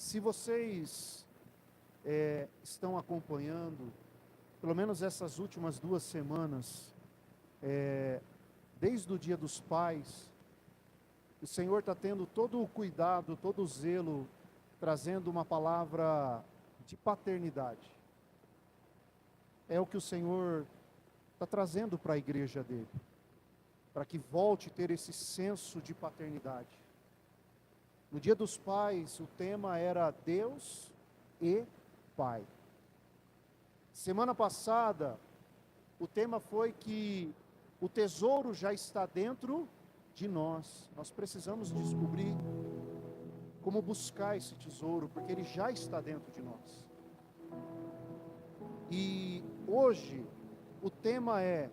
Se vocês estão acompanhando, pelo menos essas últimas 2 semanas, desde o Dia dos Pais, o Senhor está tendo todo o cuidado, todo o zelo, trazendo uma palavra de paternidade. É o que o Senhor está trazendo para a igreja dele, para que volte a ter esse senso de paternidade. No Dia dos Pais, o tema era Deus e Pai. Semana passada, o tema foi que o tesouro já está dentro de nós. Nós precisamos descobrir como buscar esse tesouro, porque ele já está dentro de nós. E hoje, o tema é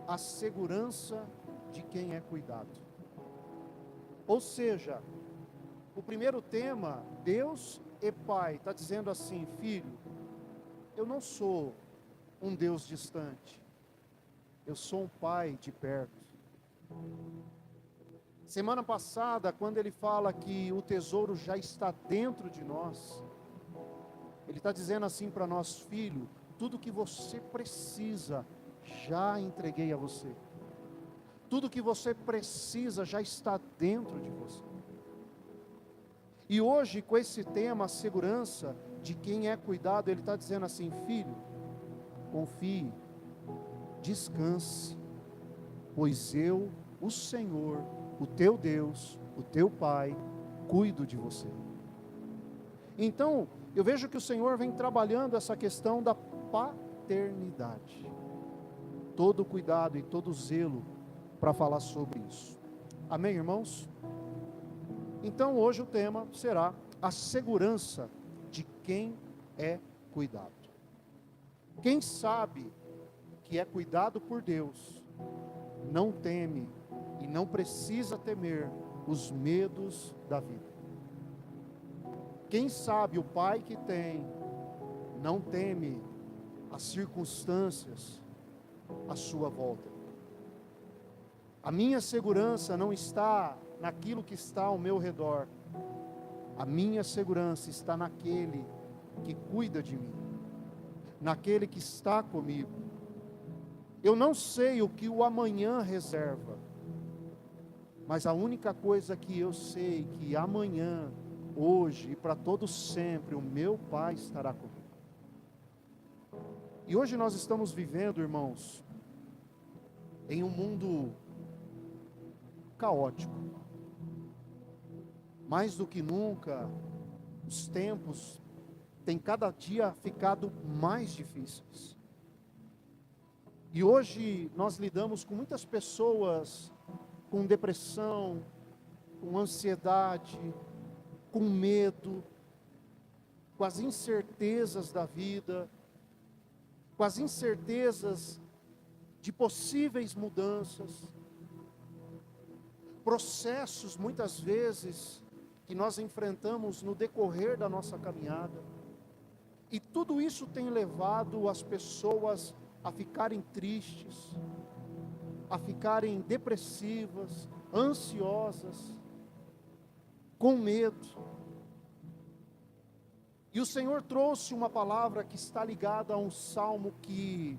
a segurança de quem é cuidado. Ou seja, o primeiro tema, Deus e Pai, está dizendo assim: filho, eu não sou um Deus distante, eu sou um Pai de perto. Semana passada, quando ele fala que o tesouro já está dentro de nós, ele está dizendo assim para nós: filho, tudo que você precisa, já entreguei a você. Tudo que você precisa já está dentro de você. E hoje, com esse tema, a segurança de quem é cuidado, ele está dizendo assim: filho, confie, descanse, pois eu, o Senhor, o teu Deus, o teu Pai, cuido de você. Então, eu vejo que o Senhor vem trabalhando essa questão da paternidade. Todo o cuidado e todo o zelo para falar sobre isso. Amém, irmãos? Então, hoje o tema será a segurança de quem é cuidado. Quem sabe que é cuidado por Deus, não teme e não precisa temer os medos da vida. Quem sabe o pai que tem, não teme as circunstâncias à sua volta. A minha segurança não está naquilo que está ao meu redor. A minha segurança está naquele que cuida de mim, naquele que está comigo. Eu não sei o que o amanhã reserva, mas a única coisa que eu sei é que amanhã, hoje e para todo sempre, o meu Pai estará comigo. E hoje nós estamos vivendo, irmãos, em um mundo caótico. Mais do que nunca, os tempos têm cada dia ficado mais difíceis. E hoje nós lidamos com muitas pessoas com depressão, com ansiedade, com medo, com as incertezas da vida, com as incertezas de possíveis mudanças, processos muitas vezes que nós enfrentamos no decorrer da nossa caminhada. E tudo isso tem levado as pessoas a ficarem tristes, a ficarem depressivas, ansiosas, com medo. E o Senhor trouxe uma palavra que está ligada a um salmo que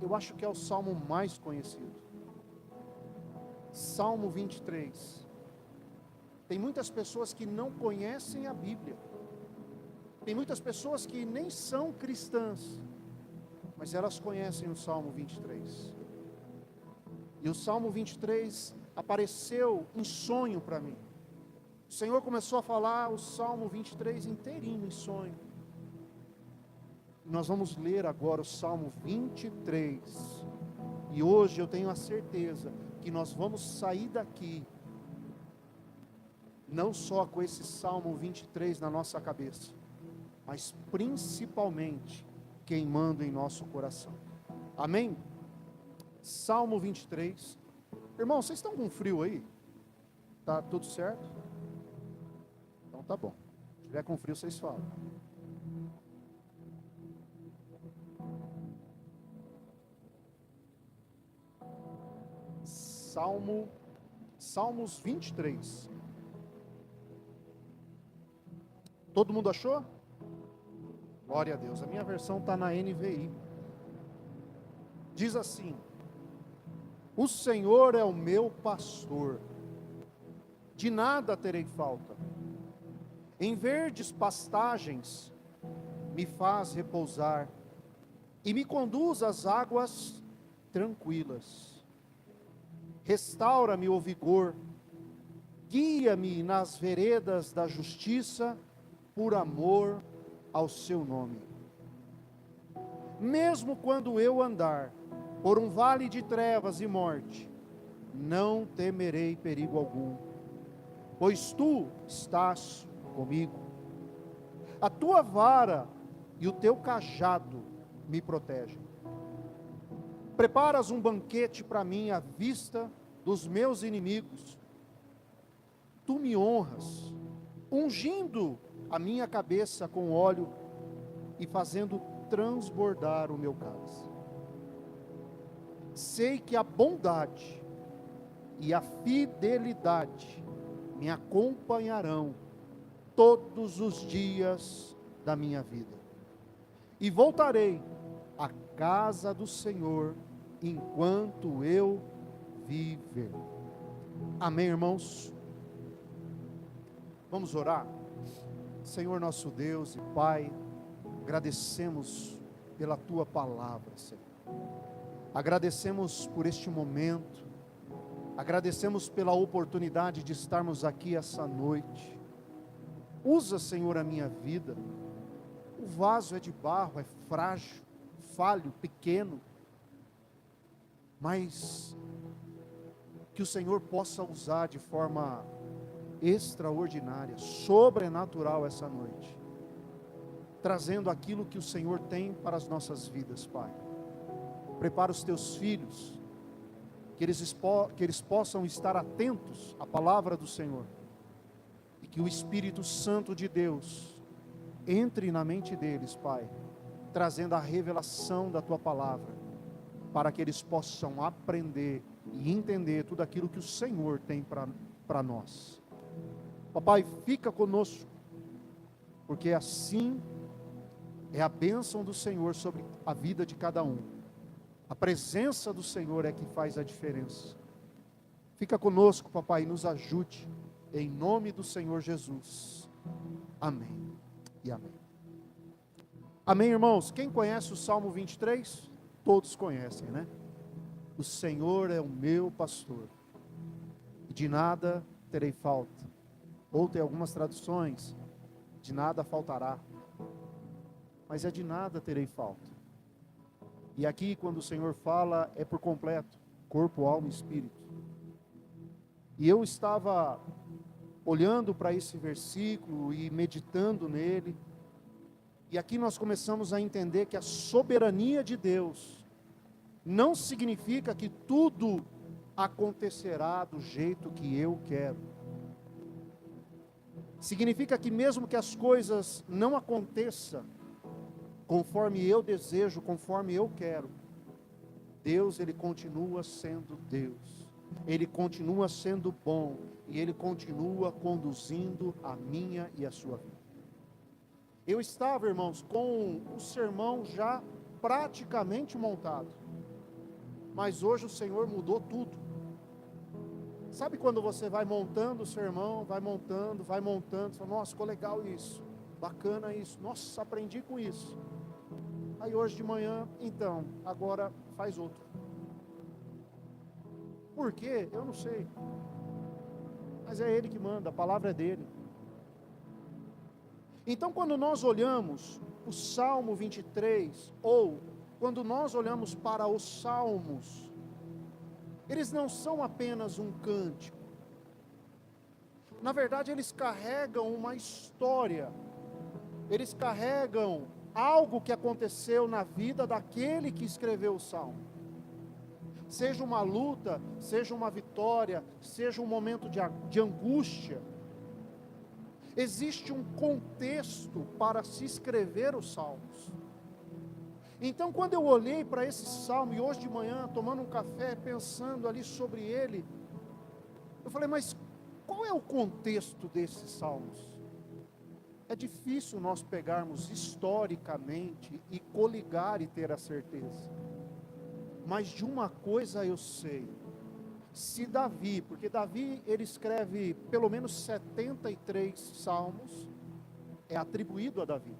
eu acho que é o salmo mais conhecido. Salmo 23. Tem muitas pessoas que não conhecem a Bíblia. Tem muitas pessoas que nem são cristãs, mas elas conhecem o Salmo 23. E o Salmo 23 apareceu em sonho para mim. O Senhor começou a falar o Salmo 23 inteirinho em sonho. Nós vamos ler agora o Salmo 23. E hoje eu tenho a certeza que nós vamos sair daqui não só com esse Salmo 23 na nossa cabeça, mas principalmente queimando em nosso coração. Amém? Salmo 23. Irmão, vocês estão com frio aí? Tá tudo certo? Então tá bom. Se tiver com frio, vocês falam. Salmos 23. Todo mundo achou? Glória a Deus. A minha versão está na NVI. Diz assim: o Senhor é o meu pastor, de nada terei falta. Em verdes pastagens me faz repousar, e me conduz às águas tranquilas. Restaura-me o vigor, guia-me nas veredas da justiça, por amor ao seu nome. Mesmo quando eu andar por um vale de trevas e morte, não temerei perigo algum, pois tu estás comigo. A tua vara e o teu cajado me protegem. Preparas um banquete para mim à vista dos meus inimigos. Tu me honras, ungindo a minha cabeça com óleo e fazendo transbordar o meu cálice. Sei que a bondade e a fidelidade me acompanharão todos os dias da minha vida, e voltarei à casa do Senhor enquanto eu viver. Amém, irmãos? Vamos orar? Senhor nosso Deus e Pai, agradecemos pela Tua palavra, Senhor. Agradecemos por este momento, agradecemos pela oportunidade de estarmos aqui essa noite. Usa, Senhor, a minha vida. O vaso é de barro, é frágil, falho, pequeno, mas que o Senhor possa usar de forma extraordinária, sobrenatural essa noite, trazendo aquilo que o Senhor tem para as nossas vidas, Pai. Prepara os teus filhos, que eles possam estar atentos à palavra do Senhor, e que o Espírito Santo de Deus entre na mente deles, Pai, trazendo a revelação da Tua palavra, para que eles possam aprender e entender tudo aquilo que o Senhor tem para nós. Papai, fica conosco, porque assim é a bênção do Senhor sobre a vida de cada um. A presença do Senhor é que faz a diferença. Fica conosco, papai, e nos ajude, em nome do Senhor Jesus. Amém e amém. Amém, irmãos? Quem conhece o Salmo 23? Todos conhecem, né? O Senhor é o meu pastor, e de nada terei falta. Ou tem algumas traduções, de nada faltará. Mas é de nada terei falta. E aqui, quando o Senhor fala, é por completo, corpo, alma e espírito. E eu estava olhando para esse versículo e meditando nele, e aqui nós começamos a entender que a soberania de Deus não significa que tudo acontecerá do jeito que eu quero. Significa que mesmo que as coisas não aconteçam conforme eu desejo, conforme eu quero, Deus, Ele continua sendo Deus. Ele continua sendo bom, e Ele continua conduzindo a minha e a sua vida. Eu estava, irmãos, com o sermão já praticamente montado, mas hoje o Senhor mudou tudo. Sabe quando você vai montando o sermão, vai montando, você fala, nossa, ficou legal isso, bacana isso, nossa, aprendi com isso. Aí hoje de manhã, então, agora faz outro. Por quê? Eu não sei. Mas é Ele que manda, a palavra é dEle. Então, quando nós olhamos o Salmo 23, ou quando nós olhamos para os Salmos, eles não são apenas um cântico. Na verdade, eles carregam uma história. Eles carregam algo que aconteceu na vida daquele que escreveu o Salmo. Seja uma luta, seja uma vitória, seja um momento de angústia, existe um contexto para se escrever os Salmos. Então, quando eu olhei para esse Salmo, e hoje de manhã, tomando um café, pensando ali sobre ele, eu falei, mas qual é o contexto desses Salmos? É difícil nós pegarmos historicamente e coligar e ter a certeza. Mas de uma coisa eu sei. Se Davi, porque Davi ele escreve pelo menos 73 salmos, é atribuído a Davi.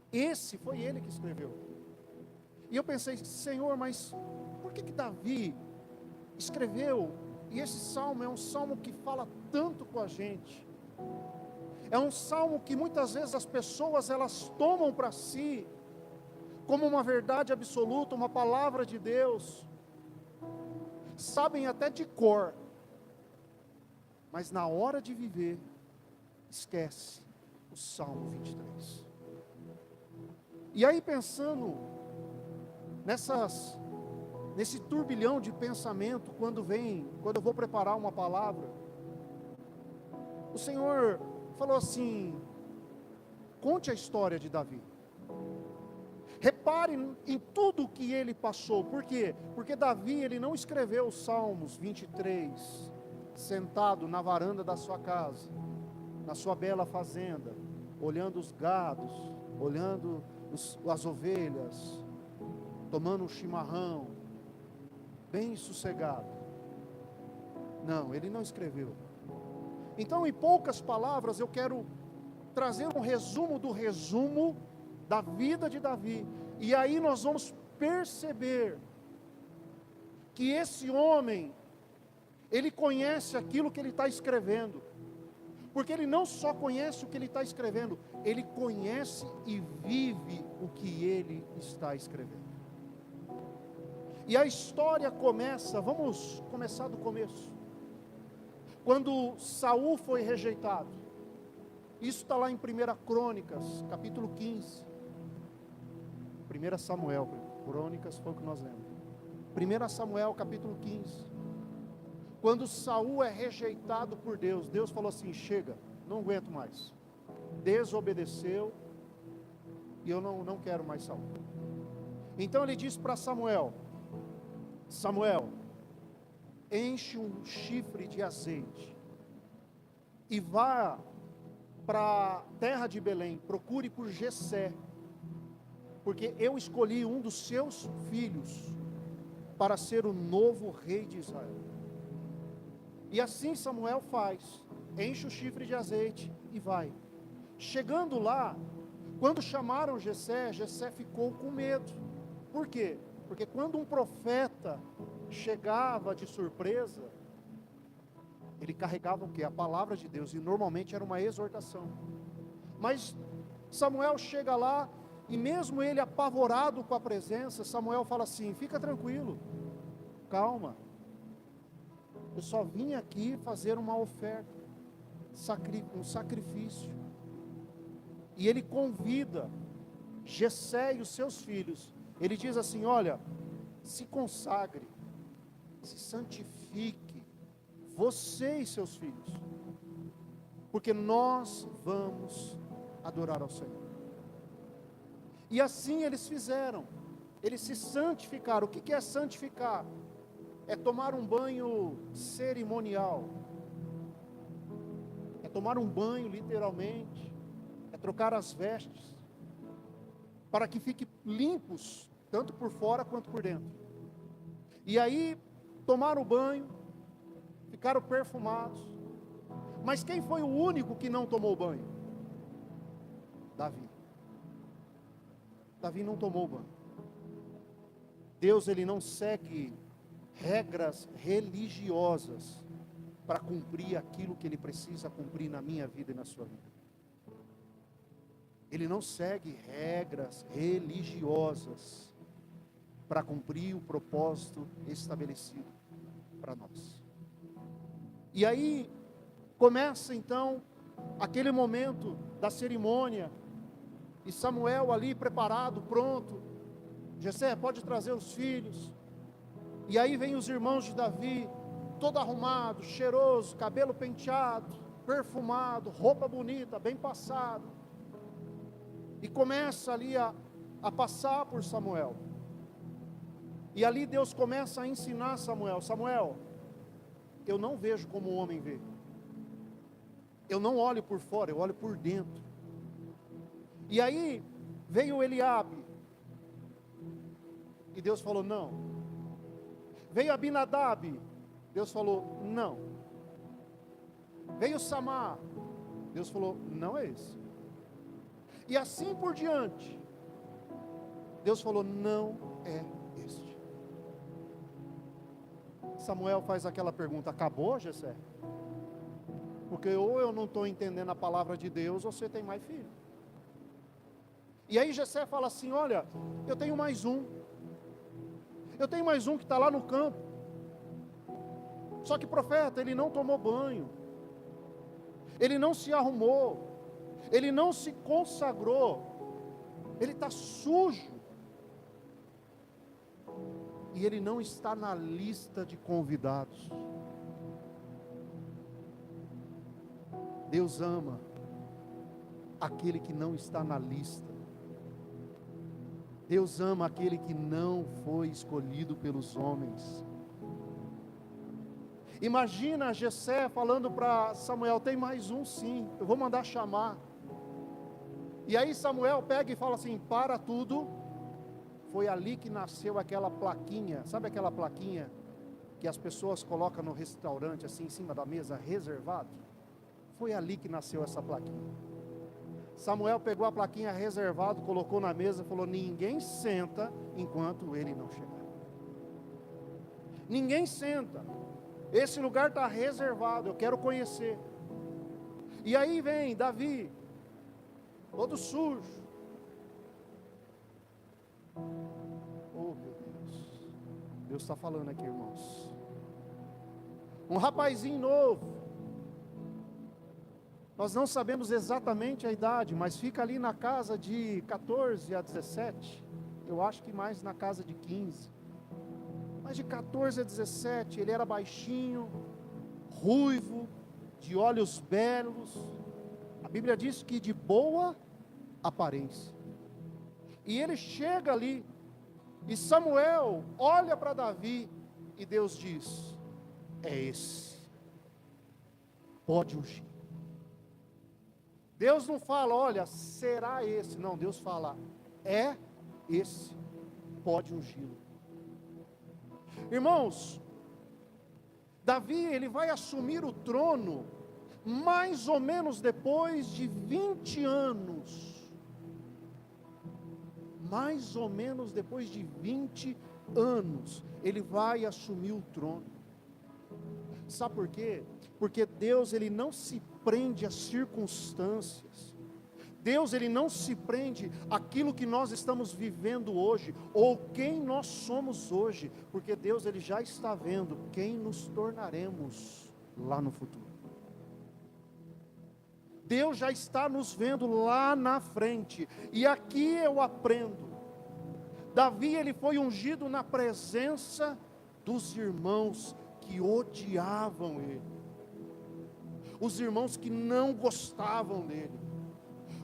Esse foi ele que escreveu. E eu pensei, Senhor, mas por que Davi escreveu? E esse salmo é um salmo que fala tanto com a gente. É um salmo que muitas vezes as pessoas elas tomam para si como uma verdade absoluta, uma palavra de Deus. Sabem até de cor, mas na hora de viver, esquece o Salmo 23. E aí pensando nesse turbilhão de pensamento, quando eu vou preparar uma palavra, o Senhor falou assim, conte a história de Davi. Repare em tudo o que ele passou. Por quê? Porque Davi, ele não escreveu os Salmos 23, sentado na varanda da sua casa, na sua bela fazenda, olhando os gados, olhando as ovelhas, tomando um chimarrão, bem sossegado. Não, ele não escreveu. Então, em poucas palavras, eu quero trazer um resumo do resumo da vida de Davi, e aí nós vamos perceber que esse homem, ele conhece aquilo que ele está escrevendo, porque ele não só conhece o que ele está escrevendo, ele conhece e vive o que ele está escrevendo. E a história começa, vamos começar do começo, quando Saul foi rejeitado. Isso está lá em 1 Crônicas, capítulo 15. 1 Samuel, Crônicas foi o que nós lemos. 1 Samuel, capítulo 15. Quando Saul é rejeitado por Deus, Deus falou assim, chega, não aguento mais. Desobedeceu, e eu não quero mais Saul. Então ele disse para Samuel, Samuel, enche um chifre de azeite, e vá para a terra de Belém, procure por Jessé, porque eu escolhi um dos seus filhos para ser o novo rei de Israel. E assim Samuel faz, enche o chifre de azeite e vai. Chegando lá, quando chamaram Jessé, Jessé ficou com medo. Por quê? Porque quando um profeta chegava de surpresa, ele carregava o quê? A palavra de Deus, e normalmente era uma exortação. Mas Samuel chega lá, e mesmo ele apavorado com a presença, Samuel fala assim, fica tranquilo, calma, eu só vim aqui fazer uma oferta, um sacrifício. E ele convida Jessé e os seus filhos, ele diz assim, olha, se consagre, se santifique, você e seus filhos, porque nós vamos adorar ao Senhor. E assim eles fizeram, eles se santificaram. O que é santificar? É tomar um banho cerimonial, é tomar um banho literalmente, é trocar as vestes, para que fiquem limpos, tanto por fora quanto por dentro. E aí, tomaram o banho, ficaram perfumados. Mas quem foi o único que não tomou banho? Davi. Davi não tomou banho. Deus, ele não segue regras religiosas para cumprir aquilo que ele precisa cumprir na minha vida e na sua vida. Ele não segue regras religiosas para cumprir o propósito estabelecido para nós. E aí começa então aquele momento da cerimônia, e Samuel ali preparado, pronto. Jessé, pode trazer os filhos. E aí vem os irmãos de Davi, todo arrumado, cheiroso, cabelo penteado, perfumado, roupa bonita, bem passado. E começa ali a passar por Samuel. E ali Deus começa a ensinar Samuel, Samuel, eu não vejo como o homem vê. Eu não olho por fora, eu olho por dentro. E aí veio Eliabe, e Deus falou não. Veio Abinadab, Deus falou não. Veio Samar, Deus falou não é esse. E assim por diante, Deus falou não é este. Samuel faz aquela pergunta: acabou, Jessé? Porque ou eu não estou entendendo a palavra de Deus, ou você tem mais filho. E aí Jessé fala assim: olha, eu tenho mais um. Eu tenho mais um que está lá no campo. Só que profeta, ele não tomou banho. Ele não se arrumou. Ele não se consagrou. Ele está sujo. E ele não está na lista de convidados. Deus ama aquele que não está na lista. Deus ama aquele que não foi escolhido pelos homens. Imagina Jessé falando para Samuel: tem mais um sim, eu vou mandar chamar. E aí Samuel pega e fala assim: para tudo. Foi ali que nasceu aquela plaquinha, sabe aquela plaquinha que as pessoas colocam no restaurante assim em cima da mesa, reservado? Foi ali que nasceu essa plaquinha. Samuel pegou a plaquinha reservado, colocou na mesa e falou: ninguém senta enquanto ele não chegar. Ninguém senta. Esse lugar está reservado, eu quero conhecer. E aí vem Davi, todo sujo. Oh meu Deus, Deus está falando aqui, irmãos. Um rapazinho novo. Nós não sabemos exatamente a idade, mas fica ali na casa de 14 a 17. Eu acho que mais na casa de 15. Mas de 14 a 17, ele era baixinho, ruivo, de olhos belos. A Bíblia diz que de boa aparência. E ele chega ali, e Samuel olha para Davi, e Deus diz: é esse, pode ungir. Deus não fala: olha, será esse. Não, Deus fala: é esse, pode ungí-lo. Irmãos, Davi, ele vai assumir o trono mais ou menos depois de 20 anos. Mais ou menos depois de 20 anos, ele vai assumir o trono. Sabe por quê? Porque Deus, ele não se prende às circunstâncias. Deus, ele não se prende àquilo que nós estamos vivendo hoje, ou quem nós somos hoje, porque Deus, ele já está vendo quem nos tornaremos lá no futuro. Deus já está nos vendo lá na frente, e aqui eu aprendo. Davi, ele foi ungido na presença dos irmãos que odiavam ele, os irmãos que não gostavam dele,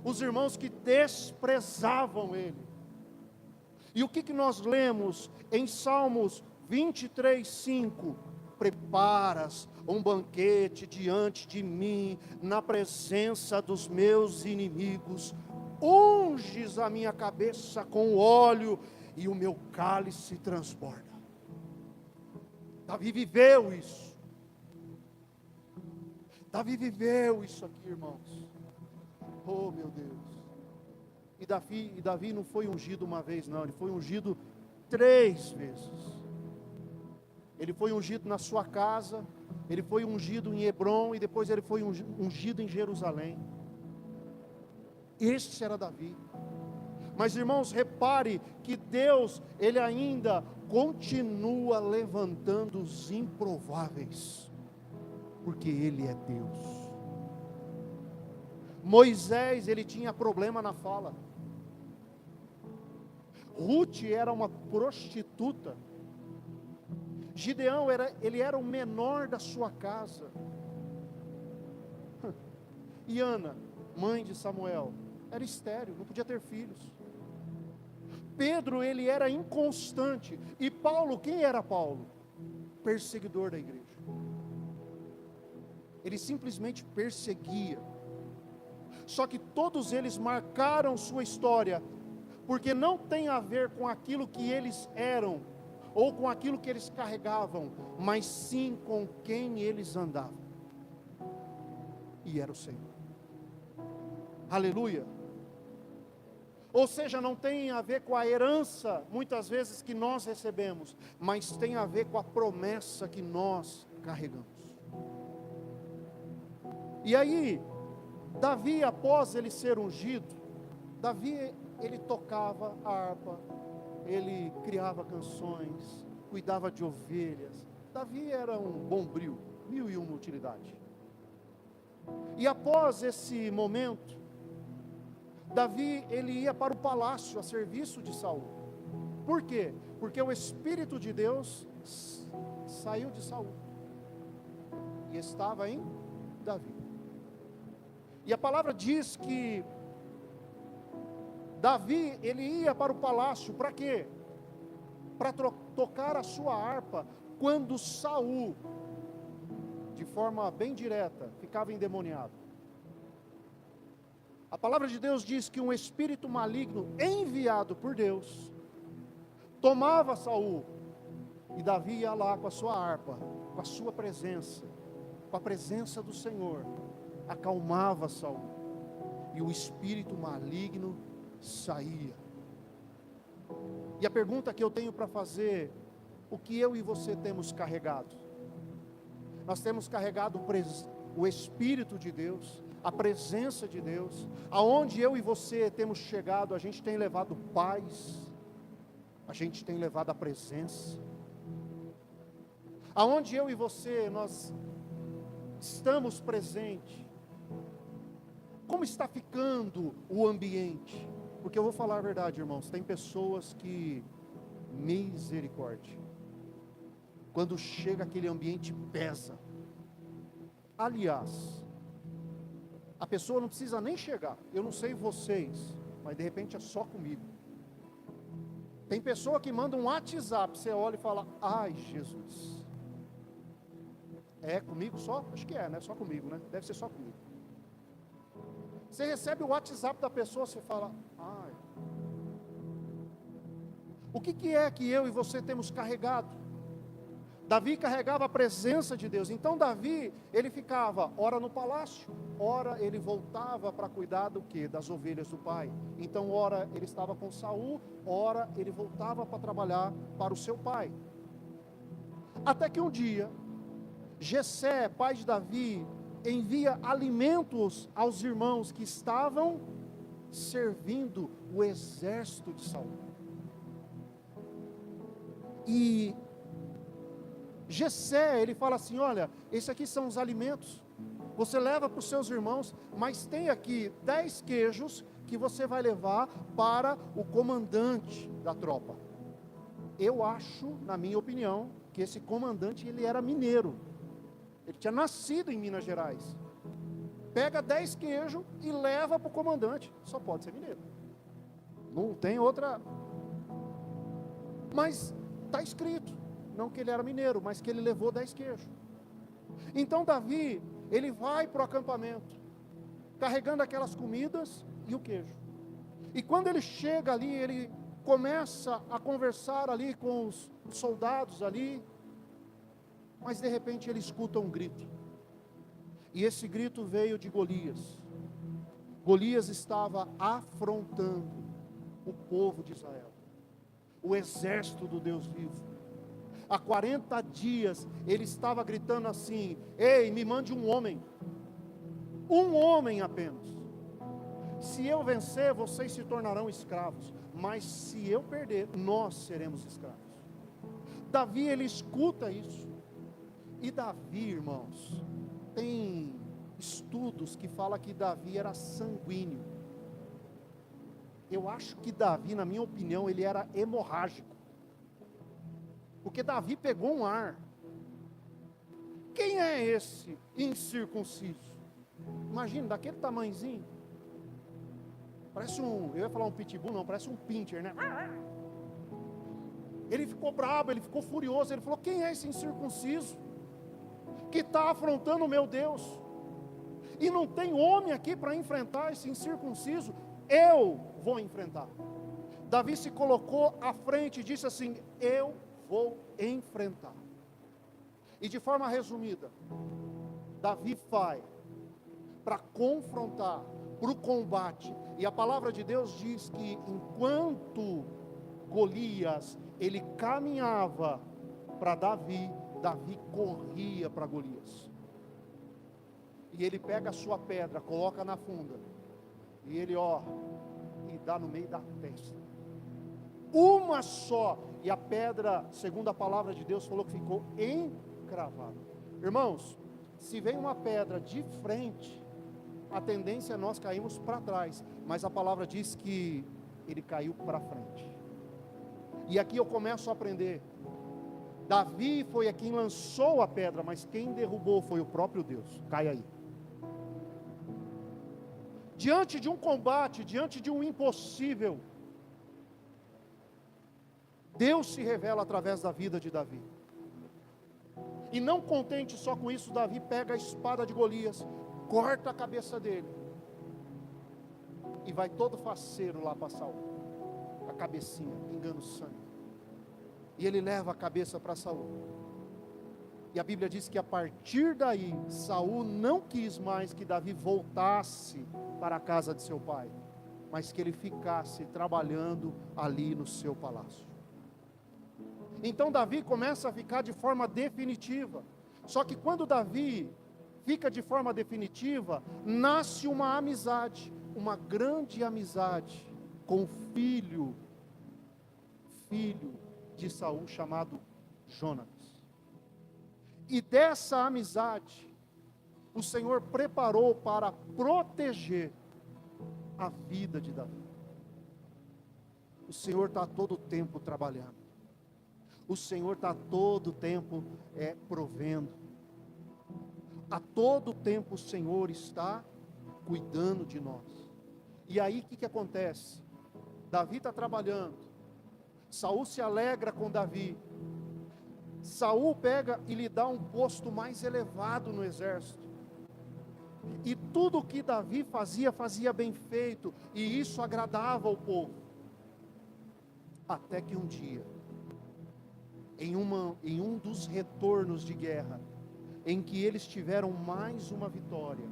os irmãos que desprezavam ele. E o que nós lemos em Salmos 23, 5? Preparas um banquete diante de mim, na presença dos meus inimigos, unges a minha cabeça com óleo, e o meu cálice transborda. Davi viveu isso. Davi viveu isso aqui, irmãos. Oh meu Deus. E Davi não foi ungido uma vez não, ele foi ungido 3 vezes. Ele foi ungido na sua casa, ele foi ungido em Hebrom, e depois ele foi ungido em Jerusalém. Este era Davi. Mas irmãos, repare que Deus, ele ainda continua levantando os improváveis, porque ele é Deus. Moisés, ele tinha problema na fala. Ruth era uma prostituta. Gideão, ele era o menor da sua casa. E Ana, mãe de Samuel, era estéril, não podia ter filhos. Pedro, ele era inconstante. E Paulo, quem era Paulo? Perseguidor da igreja. ele simplesmente perseguia. Só que todos eles marcaram sua história, porque não tem a ver com aquilo que eles eram, ou com aquilo que eles carregavam, mas sim com quem eles andavam. E era o Senhor. Aleluia. Ou seja, não tem a ver com a herança, muitas vezes, que nós recebemos, mas tem a ver com a promessa que nós carregamos. E aí, Davi, após ele ser ungido, Davi, ele tocava a harpa, ele criava canções, cuidava de ovelhas. Davi era um bombril, 1001 utilidade. E após esse momento, Davi, ele ia para o palácio a serviço de Saul. Por quê? Porque o Espírito de Deus saiu de Saul e estava em Davi. E a palavra diz que Davi, ele ia para o palácio, para quê? Para tocar a sua harpa, quando Saul, de forma bem direta, ficava endemoniado. A palavra de Deus diz que um espírito maligno, enviado por Deus, tomava Saul, e Davi ia lá com a sua harpa, com a sua presença, com a presença do Senhor, acalmava Saul, e o espírito maligno saía. E a pergunta que eu tenho para fazer: o que eu e você temos carregado? Nós temos carregado o Espírito de Deus, a presença de Deus. Aonde eu e você temos chegado, a gente tem levado paz, a gente tem levado a presença. Aonde eu e você, nós estamos presentes, como está ficando o ambiente? Porque eu vou falar a verdade, irmãos, tem pessoas que, misericórdia, quando chega aquele ambiente pesa. Aliás, a pessoa não precisa nem chegar. Eu não sei vocês, mas de repente é só comigo. Tem pessoa que manda um WhatsApp, você olha e fala: ai, Jesus. É comigo só? Acho que é, né? Só comigo, né? Deve ser só comigo. Você recebe o WhatsApp da pessoa, você fala: ai. O que é que eu e você temos carregado? Davi carregava a presença de Deus. Então Davi, ele ficava ora no palácio, ora ele voltava para cuidar do quê? Das ovelhas do pai. Então ora ele estava com Saul, ora ele voltava para trabalhar para o seu pai. Até que um dia, Jessé, pai de Davi, envia alimentos aos irmãos que estavam servindo o exército de Saul. E Jessé, ele fala assim: olha, esses aqui são os alimentos, você leva para os seus irmãos, mas tem aqui 10 queijos que você vai levar para o comandante da tropa. Eu acho, na minha opinião, que esse comandante, ele era mineiro, ele tinha nascido em Minas Gerais. Pega 10 queijos e leva para o comandante, só pode ser mineiro, não tem outra. Mas está escrito, não que ele era mineiro, mas que ele levou 10 queijos. Então Davi, ele vai para o acampamento, carregando aquelas comidas e o queijo. E quando ele chega ali, ele começa a conversar ali com os soldados ali, mas de repente ele escuta um grito. E esse grito veio de Golias. Golias estava afrontando o povo de Israel, o exército do Deus vivo. Há 40 dias ele estava gritando assim: ei, me mande um homem apenas. Se eu vencer, vocês se tornarão escravos, mas se eu perder, nós seremos escravos. Davi, ele escuta isso. E Davi, irmãos, tem estudos que falam que Davi era sanguíneo. Eu acho que Davi, na minha opinião, ele era hemorrágico. Porque Davi pegou um ar. Quem é esse incircunciso? Imagina, daquele tamanhozinho. Parece eu ia falar um pitbull, não, parece um pincher, né? Ele ficou bravo, ele ficou furioso, ele falou: quem é esse incircunciso? que está afrontando o meu Deus. E não tem homem aqui para enfrentar esse incircunciso, eu vou enfrentar. Davi se colocou à frente e disse assim: eu vou enfrentar. E de forma resumida, Davi vai para confrontar, para o combate. E a palavra de Deus diz que enquanto Golias, ele caminhava para Davi, Davi corria para Golias. E ele pega a sua pedra, coloca na funda, e ele e dá no meio da testa. Uma só, e a pedra, segundo a palavra de Deus, falou que ficou encravada. Irmãos, se vem uma pedra de frente, a tendência é nós cairmos para trás, mas a palavra diz que ele caiu para frente. E aqui eu começo a aprender, Davi foi quem lançou a pedra, mas quem derrubou foi o próprio Deus. Cai aí. Diante de um combate, diante de um impossível, Deus se revela através da vida de Davi. E não contente só com isso, Davi pega a espada de Golias, corta a cabeça dele, e vai todo faceiro lá para Saul, a cabecinha, pingando sangue. E ele leva a cabeça para Saul. E a Bíblia diz que a partir daí, Saul não quis mais que Davi voltasse para a casa de seu pai, mas que ele ficasse trabalhando ali no seu palácio. Então Davi começa a ficar de forma definitiva. Só que quando Davi fica de forma definitiva, nasce uma amizade, uma grande amizade com o filho de Saul, chamado Jonatas. E dessa amizade, o Senhor preparou para proteger a vida de Davi. O Senhor está todo o tempo trabalhando. O Senhor está todo o tempo provendo. A todo tempo o Senhor está cuidando de nós. E aí o que acontece? Davi está trabalhando. Saul se alegra com Davi. Saul pega e lhe dá um posto mais elevado no exército. E tudo o que Davi fazia bem feito. E isso agradava ao povo. Até que um dia, em um dos retornos de guerra, em que eles tiveram mais uma vitória,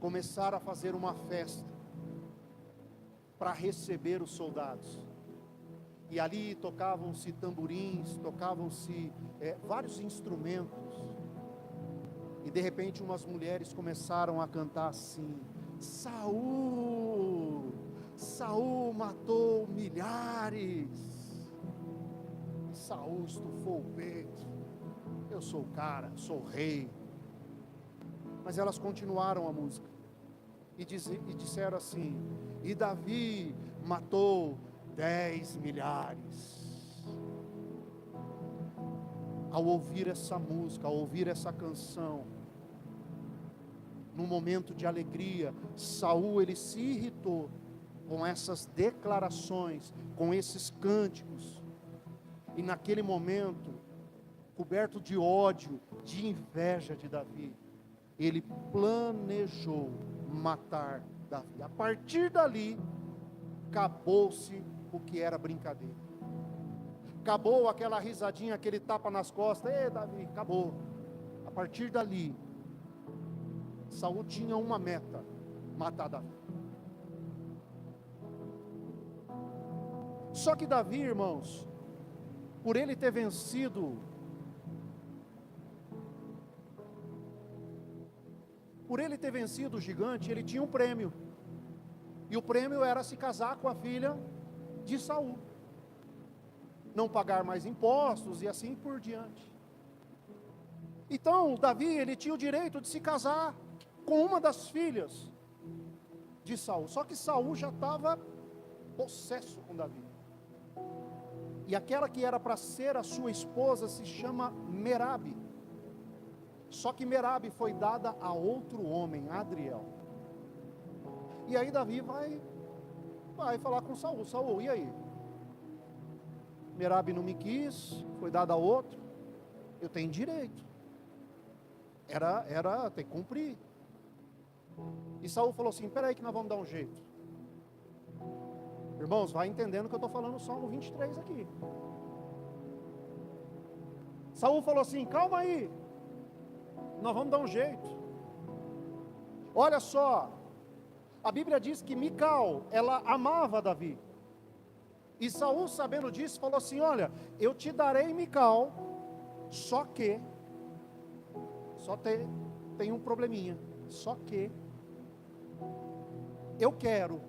começaram a fazer uma festa para receber os soldados. E ali tocavam-se tamborins, tocavam-se vários instrumentos. E de repente umas mulheres começaram a cantar assim: Saul matou milhares. E Saul estufou o peito: eu sou o cara, sou o rei. Mas elas continuaram a música e disseram assim: e Davi matou 10 milhares. Ao ouvir essa música, ao ouvir essa canção, num momento de alegria, Saul ele se irritou com essas declarações, com esses cânticos, e naquele momento, coberto de ódio, de inveja de Davi, ele planejou matar Davi. A partir dali, acabou-se o que era brincadeira. Acabou aquela risadinha, aquele tapa nas costas. Ei, Davi, acabou. A partir dali, Saul tinha uma meta: matar Davi. Só que Davi, irmãos, por ele ter vencido, o gigante, ele tinha um prêmio. E o prêmio era se casar com a filha de Saul, não pagar mais impostos e assim por diante. Então Davi, ele tinha o direito de se casar com uma das filhas de Saul. Só que Saul já estava possesso com Davi. E aquela que era para ser a sua esposa se chama Merabe. Só que Merabe foi dada a outro homem, Adriel. E aí Davi vai falar com Saul: Saul, e aí? Merabe não me quis, foi dada a outro, eu tenho direito. Tem que cumprir. E Saul falou assim: espera aí que nós vamos dar um jeito. Irmãos, vai entendendo que eu estou falando o Salmo 23 aqui. Saul falou assim: calma aí, nós vamos dar um jeito. Olha só, a Bíblia diz que Mical, ela amava Davi. E Saul, sabendo disso, falou assim: olha, eu te darei Mical, só tem um probleminha, só que eu quero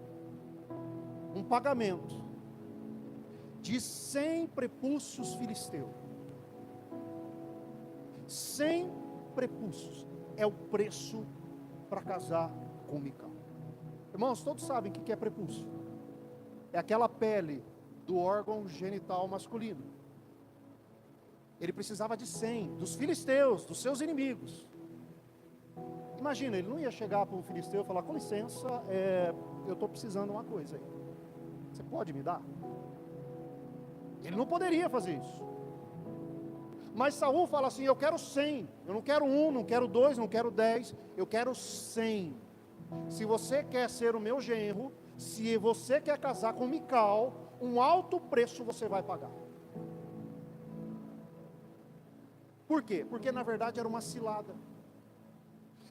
um pagamento de 100 prepúcios filisteus. 100 prepúcios é o preço para casar com Mical. Irmãos, todos sabem o que é prepúcio. É aquela pele do órgão genital masculino. Ele precisava de 100, dos filisteus, dos seus inimigos. Imagina, ele não ia chegar para um filisteu e falar: com licença, eu estou precisando de uma coisa aí, você pode me dar? Ele não poderia fazer isso. Mas Saul fala assim: eu quero 100, eu não quero 1, não quero 2, não quero 10, eu quero 100. Se você quer ser o meu genro, se você quer casar com Mical, um alto preço você vai pagar. Por quê? Porque na verdade era uma cilada.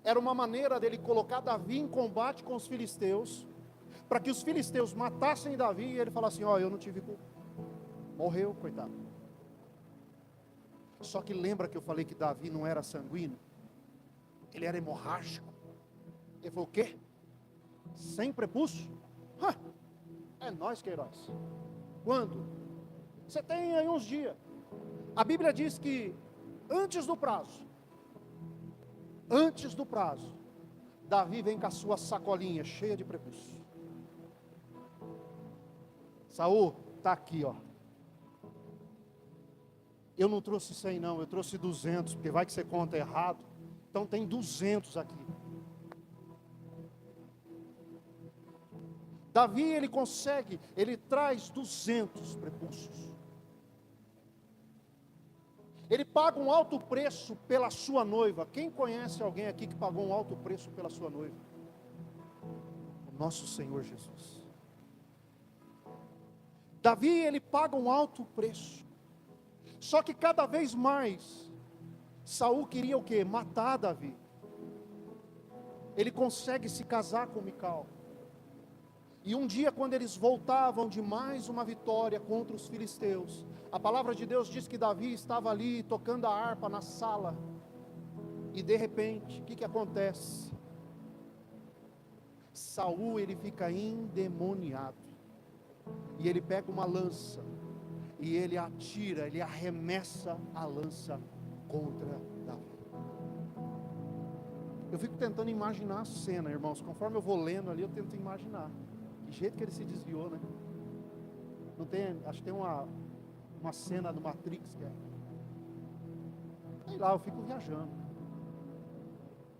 Era uma maneira dele colocar Davi em combate com os filisteus, para que os filisteus matassem Davi e ele falasse assim: ó, eu não tive culpa. Morreu, coitado. Só que lembra que eu falei que Davi não era sanguíneo? Ele era hemorrágico. Ele falou: o quê? Sem prepúcio? É nós que é heróis. Quando? Você tem aí uns dias. A Bíblia diz que antes do prazo, Davi vem com a sua sacolinha cheia de prepúcio. Saul, está aqui, ó. Eu não trouxe 100 não, eu trouxe 200, porque vai que você conta errado. Então tem 200 aqui. Davi, ele traz 200 prepúcios. Ele paga um alto preço pela sua noiva. Quem conhece alguém aqui que pagou um alto preço pela sua noiva? O nosso Senhor Jesus. Davi, ele paga um alto preço. Só que cada vez mais, Saul queria o quê? Matar Davi. Ele consegue se casar com Mical. E um dia, quando eles voltavam de mais uma vitória contra os filisteus, a palavra de Deus diz que Davi estava ali tocando a harpa na sala. E de repente, o que acontece? Saul, ele fica endemoniado. E ele pega uma lança. E ele atira, ele arremessa a lança contra Davi. Eu fico tentando imaginar a cena, irmãos. Conforme eu vou lendo ali, eu tento imaginar. Que jeito que ele se desviou, né? Não tem, acho que tem uma cena do Matrix que é. Sei lá, eu fico viajando.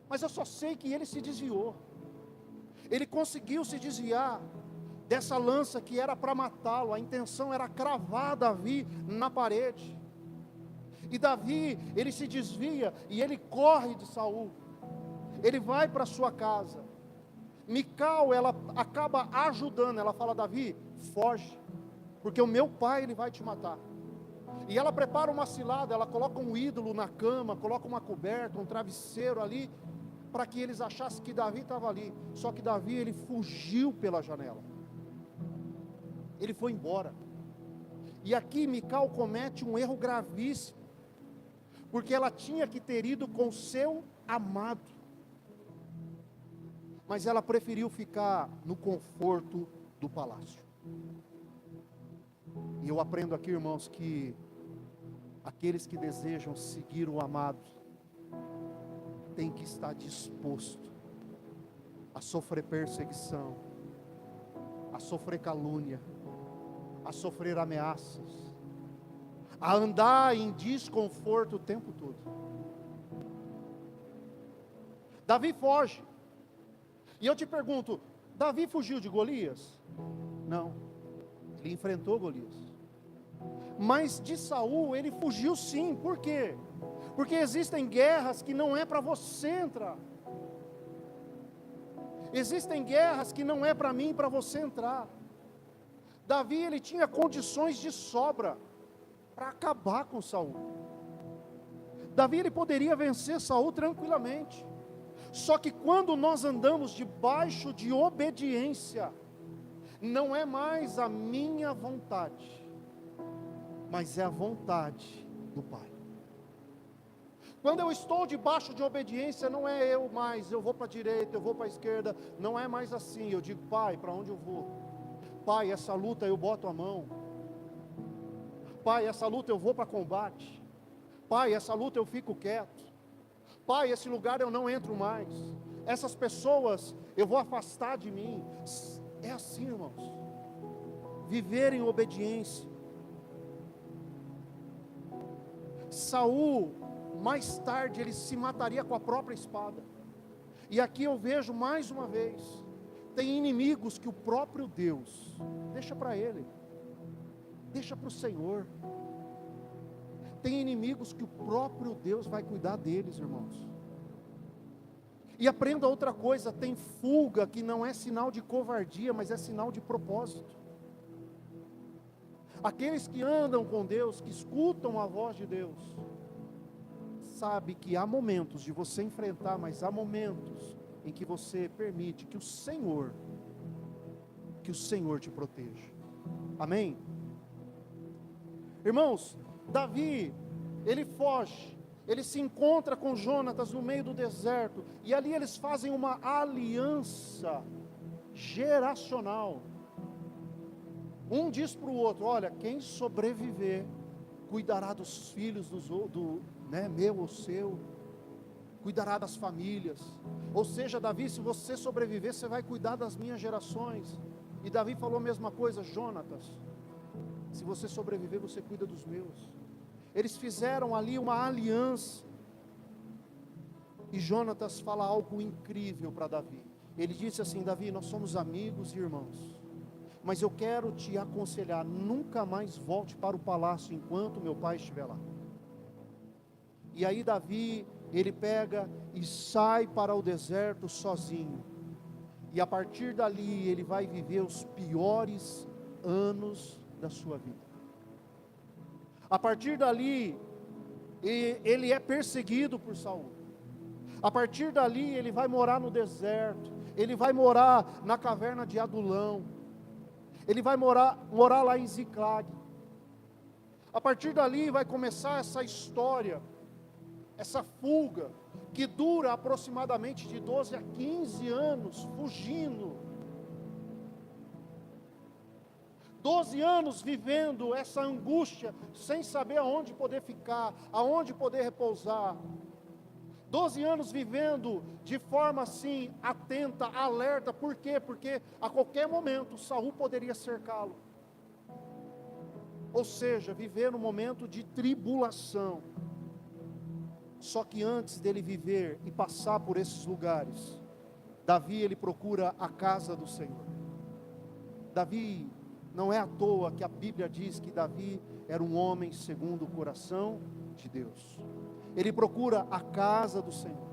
Mas eu só sei que ele se desviou. Ele conseguiu se desviar dessa lança que era para matá-lo. A intenção era cravar Davi na parede. E Davi, ele se desvia e ele corre de Saul. Ele vai para sua casa. Mical, ela acaba ajudando. Ela fala: Davi, foge, porque o meu pai, ele vai te matar. E ela prepara uma cilada. Ela coloca um ídolo na cama, coloca uma coberta, um travesseiro ali, para que eles achassem que Davi estava ali. Só que Davi, ele fugiu pela janela. Ele foi embora. E aqui Mical comete um erro gravíssimo, porque ela tinha que ter ido com seu amado, mas ela preferiu ficar no conforto do palácio. E eu aprendo aqui, irmãos, que aqueles que desejam seguir o amado têm que estar disposto a sofrer perseguição, a sofrer calúnia, a sofrer ameaças, a andar em desconforto o tempo todo. Davi foge. E eu te pergunto, Davi fugiu de Golias? Não, ele enfrentou Golias. Mas de Saul ele fugiu sim. Por quê? Porque existem guerras que não é para você entrar. Existem guerras que não é para mim e para você entrar. Davi, ele tinha condições de sobra para acabar com Saul. Davi, ele poderia vencer Saul tranquilamente. Só que quando nós andamos debaixo de obediência, não é mais a minha vontade, mas é a vontade do Pai. Quando eu estou debaixo de obediência, não é eu mais, eu vou para a direita, eu vou para a esquerda, não é mais assim. Eu digo: Pai, para onde eu vou? Pai, essa luta eu boto a mão. Pai, essa luta eu vou para combate. Pai, essa luta eu fico quieto. Pai, esse lugar eu não entro mais. Essas pessoas eu vou afastar de mim. É assim, irmãos. Viver em obediência. Saul, mais tarde, ele se mataria com a própria espada. E aqui eu vejo mais uma vez, tem inimigos que o próprio Deus deixa para ele, deixa para o Senhor. Tem inimigos que o próprio Deus vai cuidar deles, irmãos. E aprenda outra coisa: tem fuga que não é sinal de covardia, mas é sinal de propósito. Aqueles que andam com Deus, que escutam a voz de Deus, sabe que há momentos de você enfrentar, mas há momentos em que você permite que o Senhor te proteja. Amém? Irmãos, Davi, ele foge, ele se encontra com Jonatas no meio do deserto, e ali eles fazem uma aliança geracional. Um diz para o outro: olha, quem sobreviver, cuidará dos filhos meu ou seu, cuidará das famílias. Ou seja, Davi, se você sobreviver, você vai cuidar das minhas gerações. E Davi falou a mesma coisa: Jonatas, se você sobreviver, você cuida dos meus. Eles fizeram ali uma aliança. E Jonatas fala algo incrível para Davi. Ele disse assim: Davi, nós somos amigos e irmãos, mas eu quero te aconselhar, nunca mais volte para o palácio enquanto meu pai estiver lá. E aí Davi, ele pega e sai para o deserto sozinho. E a partir dali ele vai viver os piores anos da sua vida. A partir dali, ele é perseguido por Saul. A partir dali, ele vai morar no deserto. Ele vai morar na caverna de Adulão. Ele vai morar lá em Ziclag. A partir dali vai começar essa história, essa fuga, que dura aproximadamente de 12 a 15 anos, fugindo. 12 anos vivendo essa angústia, sem saber aonde poder ficar, aonde poder repousar. 12 anos vivendo de forma assim, atenta, alerta. Por quê? Porque a qualquer momento Saul poderia cercá-lo. Ou seja, viver no momento de tribulação. Só que antes dele viver e passar por esses lugares, Davi, ele procura a casa do Senhor. Davi, não é à toa que a Bíblia diz que Davi era um homem segundo o coração de Deus. Ele procura a casa do Senhor.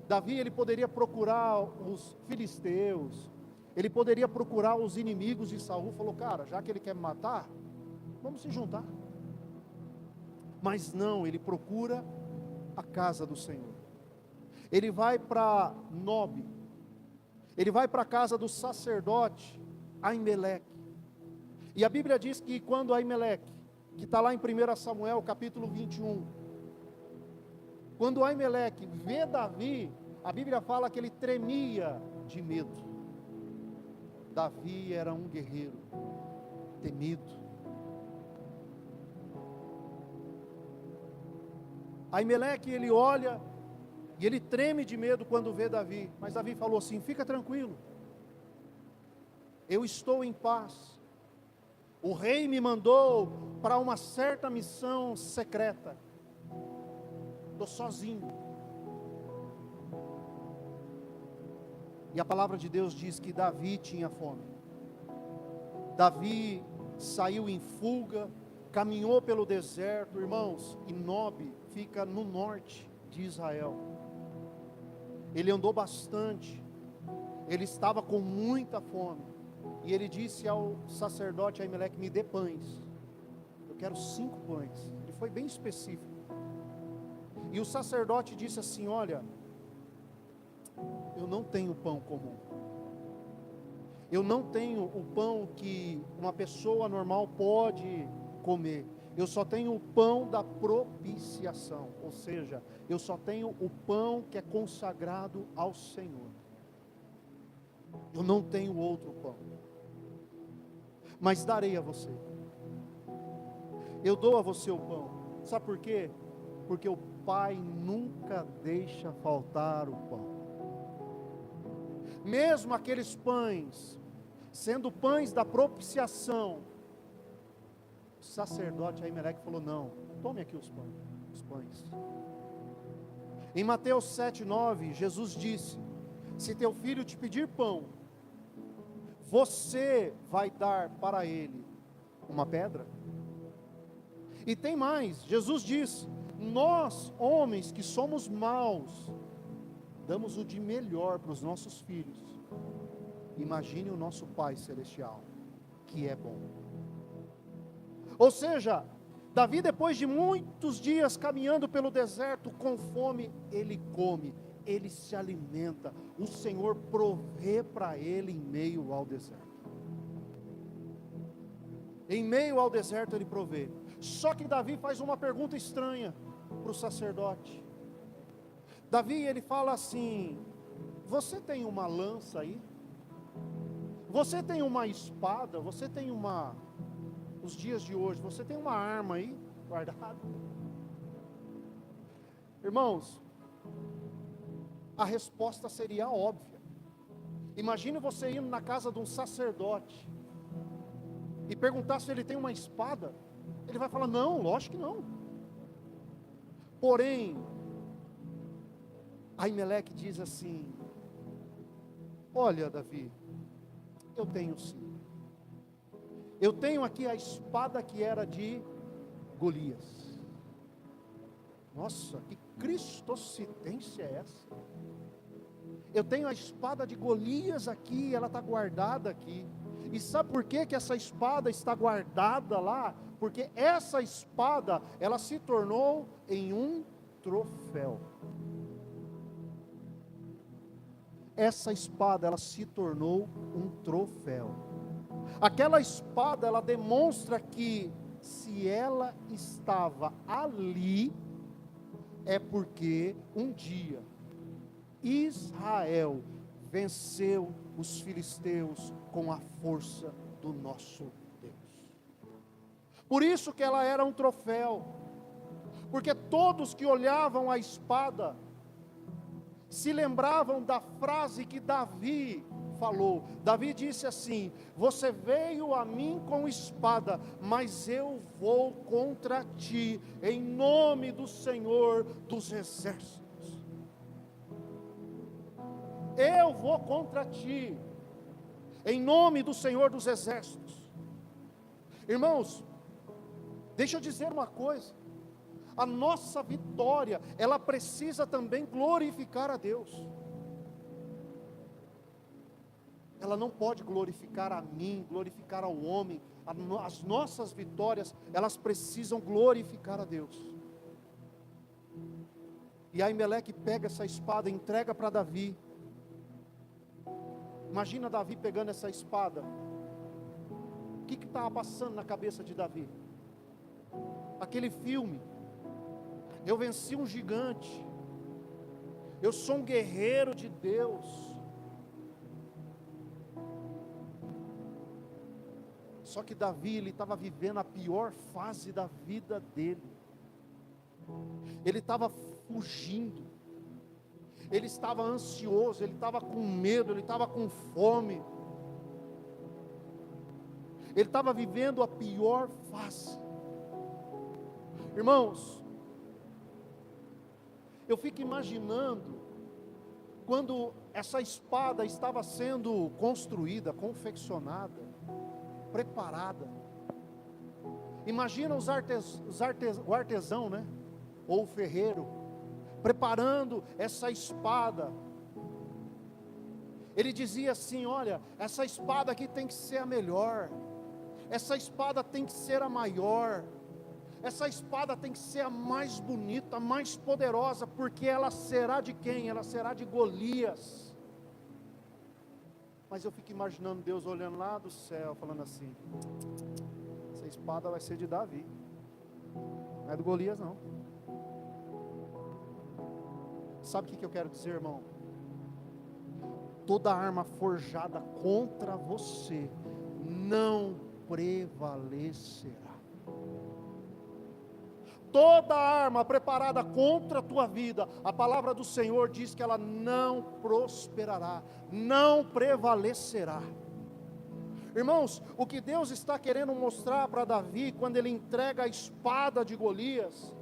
Davi, ele poderia procurar os filisteus, ele poderia procurar os inimigos de Saul. Falou: cara, já que ele quer me matar, vamos se juntar. Mas não, ele procura a casa do Senhor. Ele vai para Nob, ele vai para a casa do sacerdote Aimeleque. E a Bíblia diz que quando Aimeleque, que está lá em 1 Samuel capítulo 21, quando Aimeleque vê Davi, a Bíblia fala que ele tremia de medo. Davi era um guerreiro temido. Aimeleque, ele olha e ele treme de medo quando vê Davi. Mas Davi falou assim: fica tranquilo, eu estou em paz. O rei me mandou para uma certa missão secreta. Estou sozinho. E a palavra de Deus diz que Davi tinha fome. Davi saiu em fuga, caminhou pelo deserto, irmãos, e Nob fica no norte de Israel. Ele andou bastante, ele estava com muita fome, e ele disse ao sacerdote Aimeleque: me dê pães, eu quero 5 pães. Ele foi bem específico. E o sacerdote disse assim: olha, eu não tenho pão comum, eu não tenho o pão que uma pessoa normal pode comer, eu só tenho o pão da propiciação, ou seja, eu só tenho o pão que é consagrado ao Senhor, eu não tenho outro pão, mas darei a você, eu dou a você o pão. Sabe por quê? Porque o Pai nunca deixa faltar o pão. Mesmo aqueles pães, sendo pães da propiciação, o sacerdote Aimeleque falou: não, tome aqui os pães. Em Mateus 7:9, Jesus disse: se teu filho te pedir pão, você vai dar para ele uma pedra? E tem mais, Jesus disse: nós, homens que somos maus, damos o de melhor para os nossos filhos. Imagine o nosso Pai Celestial, que é bom. Ou seja, Davi, depois de muitos dias caminhando pelo deserto, com fome, ele come, ele se alimenta. O Senhor provê para ele em meio ao deserto. Em meio ao deserto ele provê. Só que Davi faz uma pergunta estranha para o sacerdote. Davi, ele fala assim: você tem uma lança aí? Você tem uma espada? Você tem nos dias de hoje, você tem uma arma aí guardada? Irmãos, a resposta seria óbvia. Imagine você indo na casa de um sacerdote e perguntar se ele tem uma espada. Ele vai falar: não, lógico que não. Porém, Aimeleque diz assim: olha, Davi, eu tenho sim. Eu tenho aqui a espada que era de Golias. Nossa, que cristocitência é essa? Eu tenho a espada de Golias aqui, ela está guardada aqui. E sabe por que essa espada está guardada lá? Porque essa espada, ela se tornou em um troféu. Essa espada, ela se tornou um troféu. Aquela espada, ela demonstra que se ela estava ali, é porque um dia Israel venceu os filisteus com a força do nosso Deus. Por isso que ela era um troféu, porque todos que olhavam a espada se lembravam da frase que Davi falou. Davi disse assim: você veio a mim com espada, mas eu vou contra ti, em nome do Senhor dos exércitos. Eu vou contra ti, em nome do Senhor dos exércitos. Irmãos, deixa eu dizer uma coisa: a nossa vitória, ela precisa também glorificar a Deus. Ela não pode glorificar a mim, glorificar ao homem. As nossas vitórias, elas precisam glorificar a Deus. E Aimeleque pega essa espada e entrega para Davi. Imagina Davi pegando essa espada. O que estava passando na cabeça de Davi? Aquele filme: eu venci um gigante, eu sou um guerreiro de Deus. Só que Davi, ele estava vivendo a pior fase da vida dele. Ele estava fugindo, ele estava ansioso, ele estava com medo, ele estava com fome, ele estava vivendo a pior fase. Irmãos, eu fico imaginando quando essa espada estava sendo construída, confeccionada, preparada. Imagina o artesão, né? ou o ferreiro, preparando essa espada, ele dizia assim: olha, essa espada aqui tem que ser a melhor, essa espada tem que ser a maior, essa espada tem que ser a mais bonita, a mais poderosa, porque ela será de quem? Ela será de Golias. Mas eu fico imaginando Deus olhando lá do céu, falando assim: essa espada vai ser de Davi, não é do Golias não. Sabe o que eu quero dizer, irmão? Toda arma forjada contra você não prevalecerá. Toda arma preparada contra a tua vida, a palavra do Senhor diz que ela não prosperará, não prevalecerá. Irmãos, o que Deus está querendo mostrar para Davi, quando ele entrega a espada de Golias,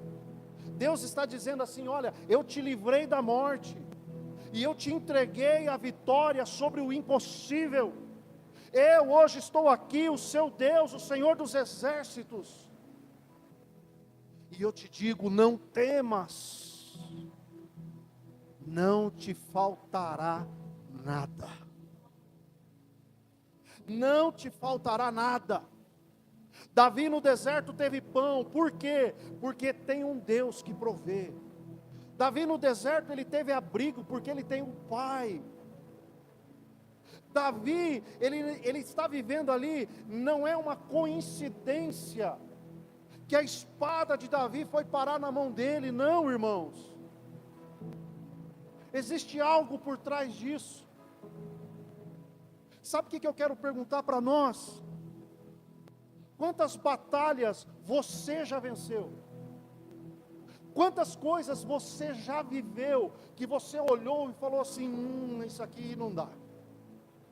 Deus está dizendo assim: olha, eu te livrei da morte, e eu te entreguei a vitória sobre o impossível. Eu hoje estou aqui, o seu Deus, o Senhor dos exércitos, e eu te digo: não temas, não te faltará nada, não te faltará nada. Davi no deserto teve pão, por quê? Porque tem um Deus que provê. Davi no deserto ele teve abrigo, porque ele tem um pai. Davi, ele está vivendo ali, não é uma coincidência que a espada de Davi foi parar na mão dele, não, irmãos. Existe algo por trás disso. Sabe o que eu quero perguntar para nós? Quantas batalhas você já venceu? Quantas coisas você já viveu, que você olhou e falou assim: isso aqui não dá,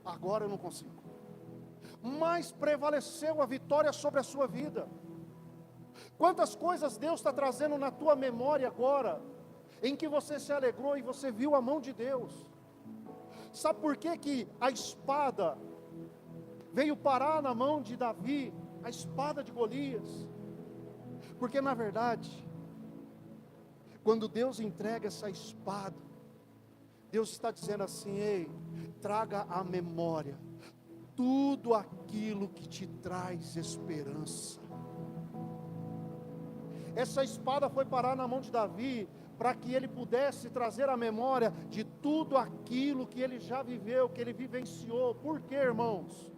agora eu não consigo. Mas prevaleceu a vitória sobre a sua vida. Quantas coisas Deus está trazendo na tua memória agora, em que você se alegrou e você viu a mão de Deus. Sabe por que que a espada veio parar na mão de Davi, a espada de Golias? Porque na verdade, quando Deus entrega essa espada, Deus está dizendo assim: ei, traga à memória tudo aquilo que te traz esperança. Essa espada foi parar na mão de Davi, para que ele pudesse trazer à memória de tudo aquilo que ele já viveu, que ele vivenciou. Por quê, irmãos?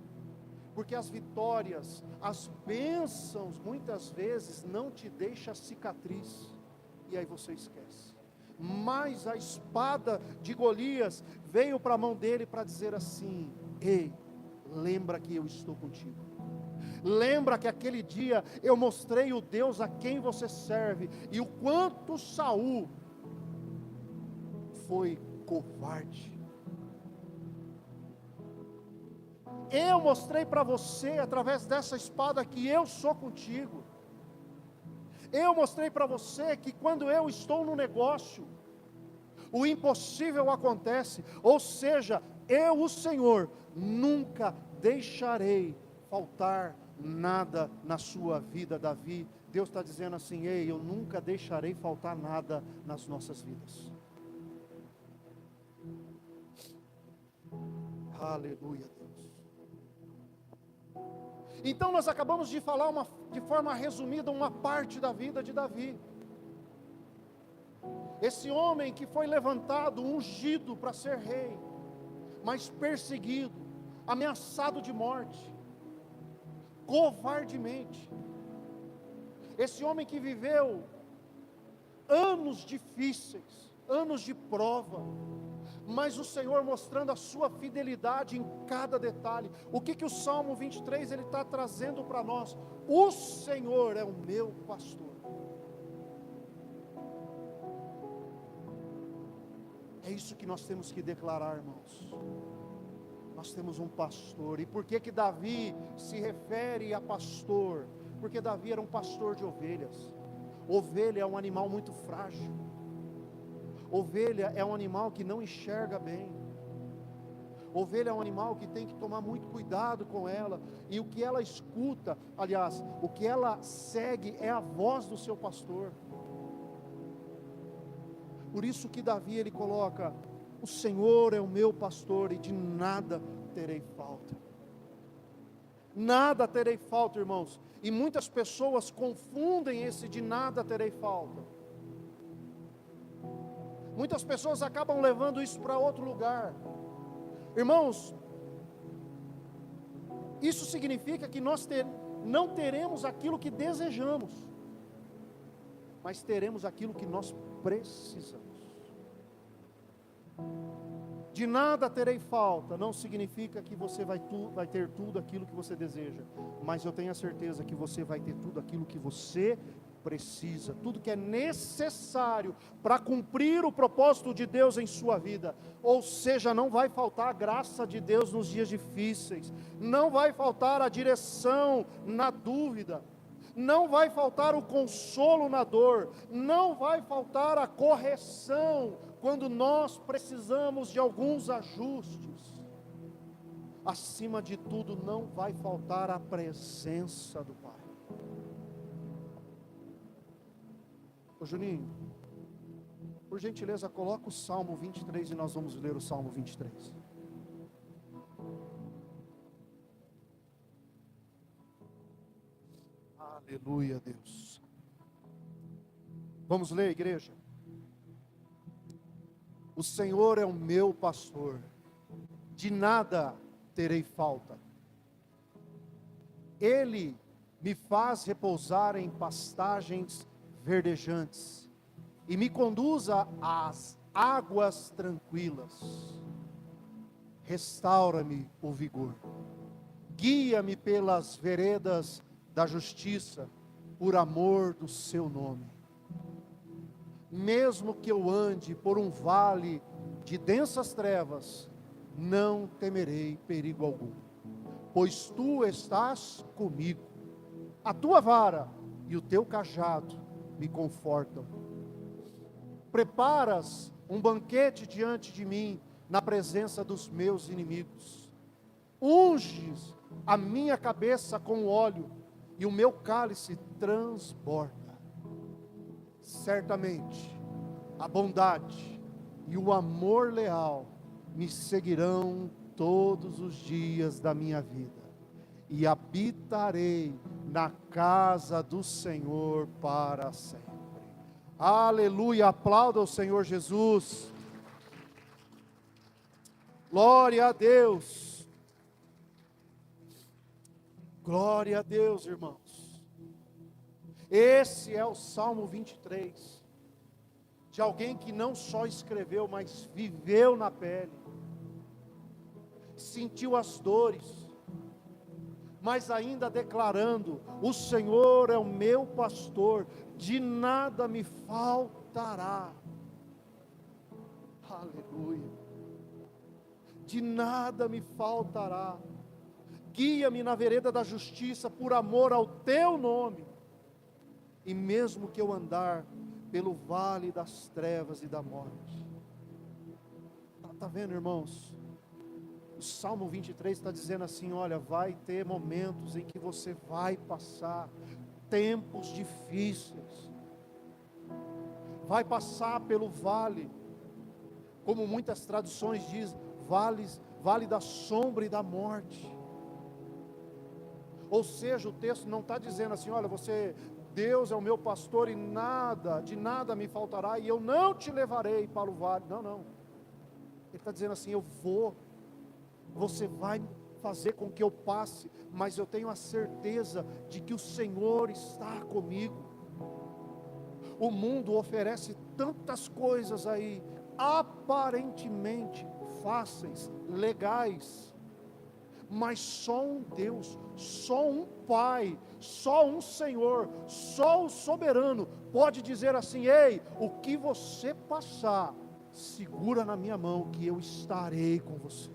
Porque as vitórias, as bênçãos, muitas vezes não te deixam cicatriz, e aí você esquece. Mas a espada de Golias veio para a mão dele para dizer assim: ei, lembra que eu estou contigo. Lembra que aquele dia eu mostrei o Deus a quem você serve, e o quanto Saul foi covarde. Eu mostrei para você, através dessa espada, que eu sou contigo. Eu mostrei para você que quando eu estou no negócio, o impossível acontece. Ou seja, eu, o Senhor, nunca deixarei faltar nada na sua vida, Davi. Deus está dizendo assim: ei, eu nunca deixarei faltar nada nas nossas vidas. Aleluia, Deus. Então nós acabamos de falar de forma resumida uma parte da vida de Davi. Esse homem que foi levantado, ungido para ser rei, mas perseguido, ameaçado de morte, covardemente. Esse homem que viveu anos difíceis, anos de prova, mas o Senhor mostrando a sua fidelidade em cada detalhe. O que o Salmo 23 ele está trazendo para nós? O Senhor é o meu pastor. É isso que nós temos que declarar, irmãos. Nós temos um pastor. E por que Davi se refere a pastor? Porque Davi era um pastor de ovelhas. Ovelha é um animal muito frágil. Ovelha é um animal que não enxerga bem. Ovelha é um animal que tem que tomar muito cuidado com ela. E o que ela escuta, aliás, o que ela segue é a voz do seu pastor. Por isso que Davi ele coloca: o Senhor é o meu pastor e de nada terei falta. Nada terei falta, irmãos. E muitas pessoas confundem esse de nada terei falta. Muitas pessoas acabam levando isso para outro lugar. Irmãos, isso significa que nós não teremos aquilo que desejamos, mas teremos aquilo que nós precisamos. De nada terei falta, não significa que você vai ter tudo aquilo que você deseja, mas eu tenho a certeza que você vai ter tudo aquilo que você precisa, tudo que é necessário para cumprir o propósito de Deus em sua vida. Ou seja, não vai faltar a graça de Deus nos dias difíceis, não vai faltar a direção na dúvida, não vai faltar o consolo na dor, não vai faltar a correção quando nós precisamos de alguns ajustes. Acima de tudo, não vai faltar a presença do Pai. Ô Juninho, por gentileza, coloca o Salmo 23 e nós vamos ler o Salmo 23. Aleluia, Deus. Vamos ler, igreja. O Senhor é o meu pastor, de nada terei falta. Ele me faz repousar em pastagens verdejantes e me conduza às águas tranquilas. Restaura-me o vigor, guia-me pelas veredas da justiça, por amor do seu nome. Mesmo que eu ande por um vale de densas trevas, não temerei perigo algum, pois tu estás comigo. A tua vara e o teu cajado me confortam. Preparas um banquete diante de mim, na presença dos meus inimigos. Unges a minha cabeça com óleo, e o meu cálice transborda. Certamente, a bondade e o amor leal me seguirão todos os dias da minha vida, e habitarei na casa do Senhor para sempre. Aleluia, aplauda o Senhor Jesus. Glória a Deus. Glória a Deus, irmãos. Esse é o Salmo 23, de alguém que não só escreveu, mas viveu na pele, sentiu as dores, mas ainda declarando: o Senhor é o meu pastor, de nada me faltará. Aleluia. De nada me faltará. Guia-me na vereda da justiça, por amor ao teu nome. E mesmo que eu andar pelo vale das trevas e da morte. Está vendo, irmãos? O Salmo 23 está dizendo assim: olha, vai ter momentos em que você vai passar tempos difíceis. Vai passar pelo vale, como muitas traduções dizem, vale da sombra e da morte. Ou seja, o texto não está dizendo assim: olha, Deus é o meu pastor e de nada me faltará, e eu não te levarei para o vale. Não. Ele está dizendo assim: você vai fazer com que eu passe, mas eu tenho a certeza de que o Senhor está comigo. O mundo oferece tantas coisas aí, aparentemente fáceis, legais, mas só um Deus, só um Pai, só um Senhor, só o soberano pode dizer assim: ei, o que você passar, segura na minha mão que eu estarei com você.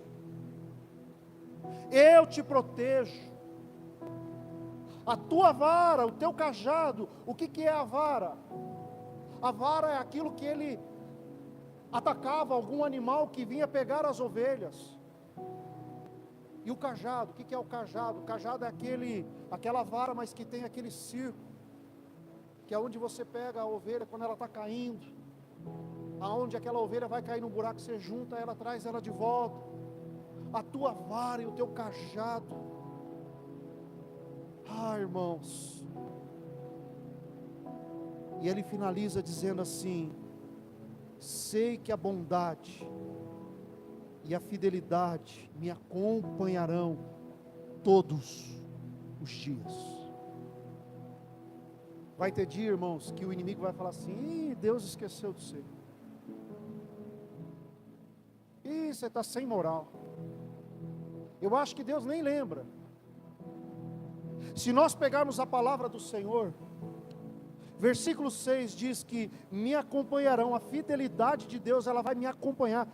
Eu te protejo. A tua vara, o teu cajado. O que é a vara? A vara é aquilo que ele atacava algum animal que vinha pegar as ovelhas. E o cajado, o que é o cajado? O cajado é aquela vara, mas que tem aquele circo, que é onde você pega a ovelha quando ela está caindo. aonde aquela ovelha vai cair no buraco, você junta ela, traz ela de volta. A tua vara e o teu cajado. Irmãos. E ele finaliza dizendo assim: sei que a bondade e a fidelidade me acompanharão todos os dias. Vai ter dia, irmãos, que o inimigo vai falar assim: Deus esqueceu de você. Você está sem moral. Eu acho que Deus nem lembra. Se nós pegarmos a palavra do Senhor, versículo 6 diz que me acompanharão, a fidelidade de Deus, ela vai me acompanhar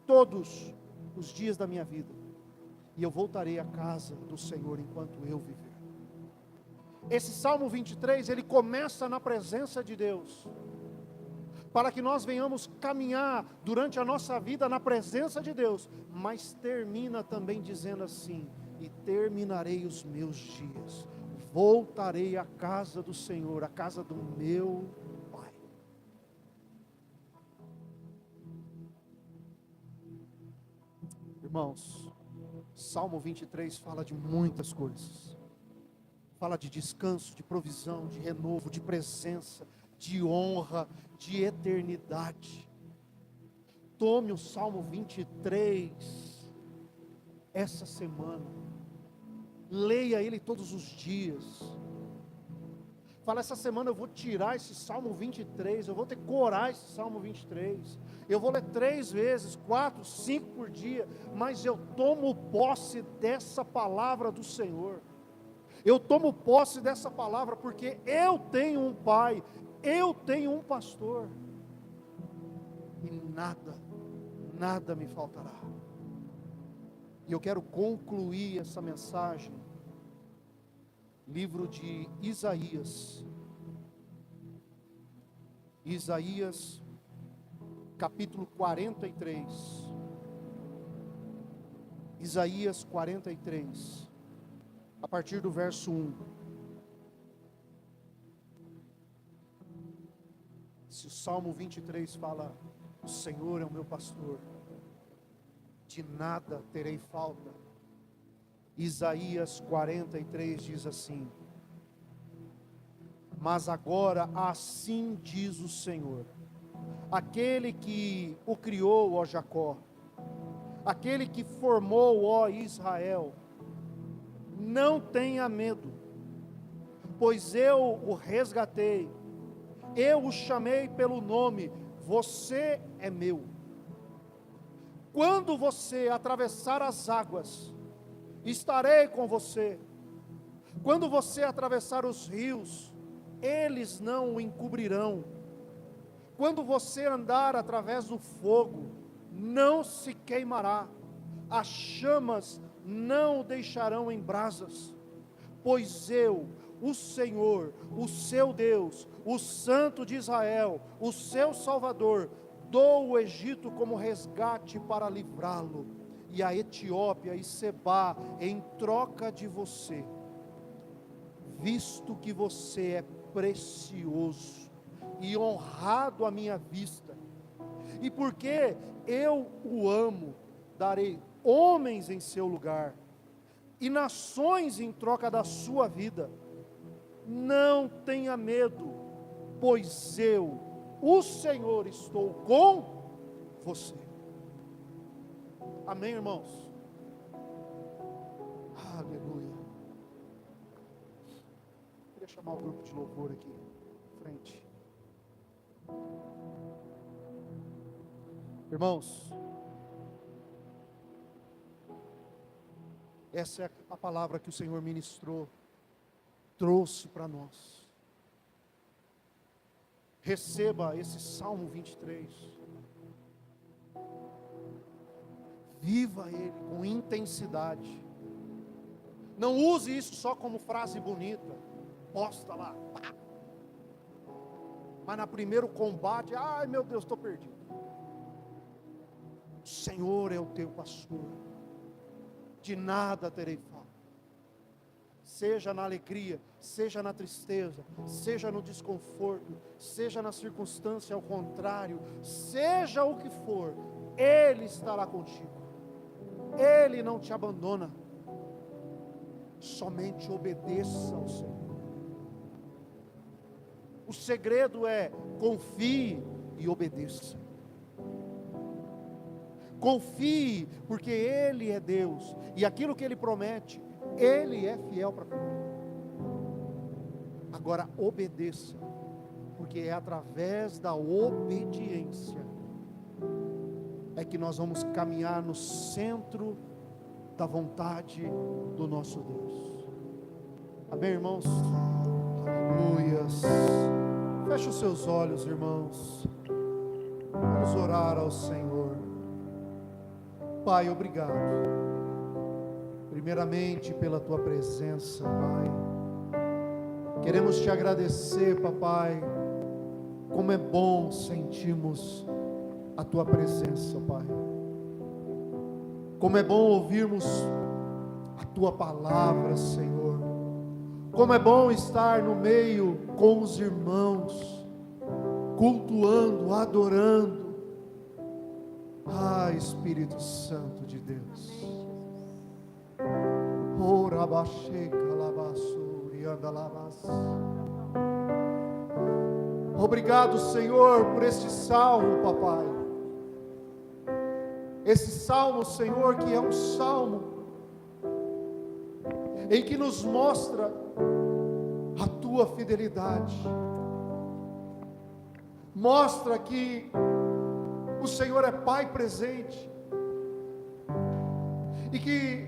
todos os dias da minha vida, e eu voltarei à casa do Senhor enquanto eu viver. Esse Salmo 23, ele começa na presença de Deus, para que nós venhamos caminhar durante a nossa vida na presença de Deus, mas termina também dizendo assim: e terminarei os meus dias, voltarei à casa do Senhor, à casa do meu Pai. Irmãos, Salmo 23 fala de muitas coisas. Fala de descanso, de provisão, de renovo, de presença, de honra, de eternidade. Tome o Salmo 23 essa semana, leia ele todos os dias. Fala: essa semana eu vou tirar esse Salmo 23, eu vou decorar esse Salmo 23, eu vou ler 3 vezes, 4, 5 por dia, mas eu tomo posse dessa palavra do Senhor. Eu tomo posse dessa palavra porque eu tenho um pai, eu tenho um pastor, e nada me faltará. E eu quero concluir essa mensagem, livro de Isaías, capítulo 43, Isaías 43, a partir do verso 1. Se o Salmo 23 fala: o Senhor é o meu pastor, de nada terei falta, Isaías 43 diz assim: mas agora assim diz o Senhor, aquele que o criou, ó Jacó, aquele que formou, ó Israel, não tenha medo, pois eu o resgatei, eu o chamei pelo nome, você é meu. Quando você atravessar as águas, estarei com você. Quando você atravessar os rios, eles não o encobrirão. Quando você andar através do fogo, não se queimará, as chamas não o deixarão em brasas, pois eu, o Senhor, o seu Deus, o Santo de Israel, o seu Salvador, dou o Egito como resgate para livrá-lo, e a Etiópia e Sebá em troca de você, visto que você é precioso e honrado à minha vista, e porque eu o amo, darei homens em seu lugar, e nações em troca da sua vida. Não tenha medo, pois eu, o Senhor, estou com você. Amém, irmãos? Aleluia. Queria chamar o grupo de louvor aqui, frente. Irmãos, essa é a palavra que o Senhor ministrou, trouxe para nós. Receba esse Salmo 23. Viva ele com intensidade. Não use isso só como frase bonita. Posta lá. Pá. Mas no primeiro combate, ai meu Deus, estou perdido. O Senhor é o teu pastor. De nada terei falta. seja na alegria, seja na tristeza, seja no desconforto, seja na circunstância ao contrário, seja o que for, Ele estará contigo. Ele não te abandona. Somente obedeça ao Senhor. O segredo é: confie e obedeça. Confie, porque Ele é Deus, e aquilo que Ele promete, Ele é fiel para cumprir. Agora obedeça, porque é através da obediência é que nós vamos caminhar no centro da vontade do nosso Deus. Amém, irmãos? Aleluias. Feche os seus olhos, irmãos. Vamos orar ao Senhor. Pai, obrigado. Primeiramente pela Tua presença, Pai. Queremos Te agradecer, Papai. Como é bom sentirmos a Tua presença, Pai. Como é bom ouvirmos a Tua palavra, Senhor. Como é bom estar no meio com os irmãos, cultuando, adorando. Ah, Espírito Santo de Deus. Obrigado, Senhor, por este salmo, Papai. Esse salmo, Senhor, que é um salmo em que nos mostra a Tua fidelidade. Mostra que o Senhor é Pai presente, e que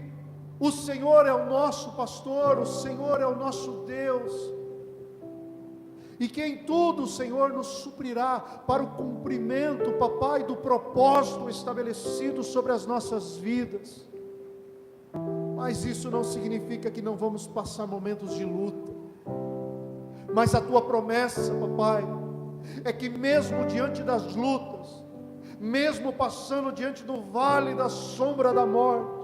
o Senhor é o nosso pastor, o Senhor é o nosso Deus, e que em tudo o Senhor nos suprirá para o cumprimento, Papai, do propósito estabelecido sobre as nossas vidas. Mas isso não significa que não vamos passar momentos de luta, mas a Tua promessa, Papai, é que mesmo diante das lutas, mesmo passando diante do vale da sombra da morte,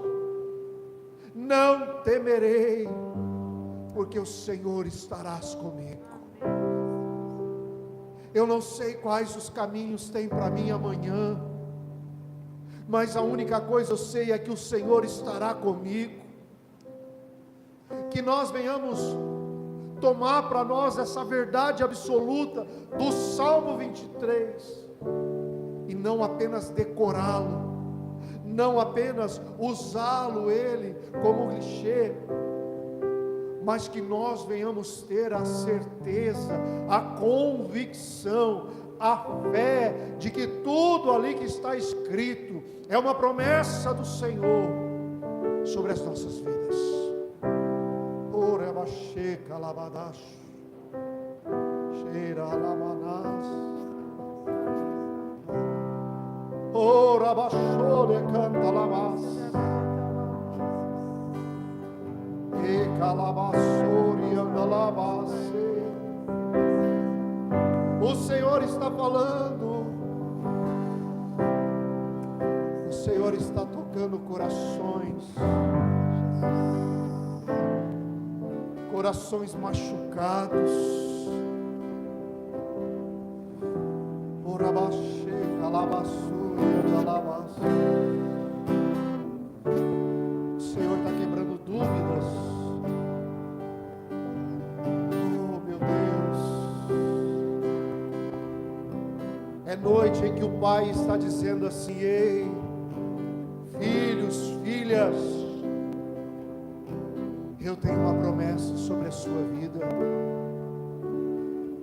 não temerei, porque o Senhor estarás comigo. Eu não sei quais os caminhos tem para mim amanhã, mas a única coisa eu sei é que o Senhor estará comigo. Que nós venhamos tomar para nós essa verdade absoluta do Salmo 23, e não apenas decorá-lo, não apenas usá-lo ele como clichê, mas que nós venhamos ter a certeza, a convicção, a fé de que tudo ali que está escrito é uma promessa do Senhor sobre as nossas vidas. Ora bacheca labadash, cheira lamanás, ora bachore canta lamas, e calabassori andalabase. O Senhor está falando, o Senhor está tocando corações machucados. Orabaxe, calabassuri, andalabase. O Senhor está quebrando dúvidas. Oh, meu Deus. É noite em que o Pai está dizendo assim: ei, filhos, filhas, eu tenho uma promessa sobre a sua vida,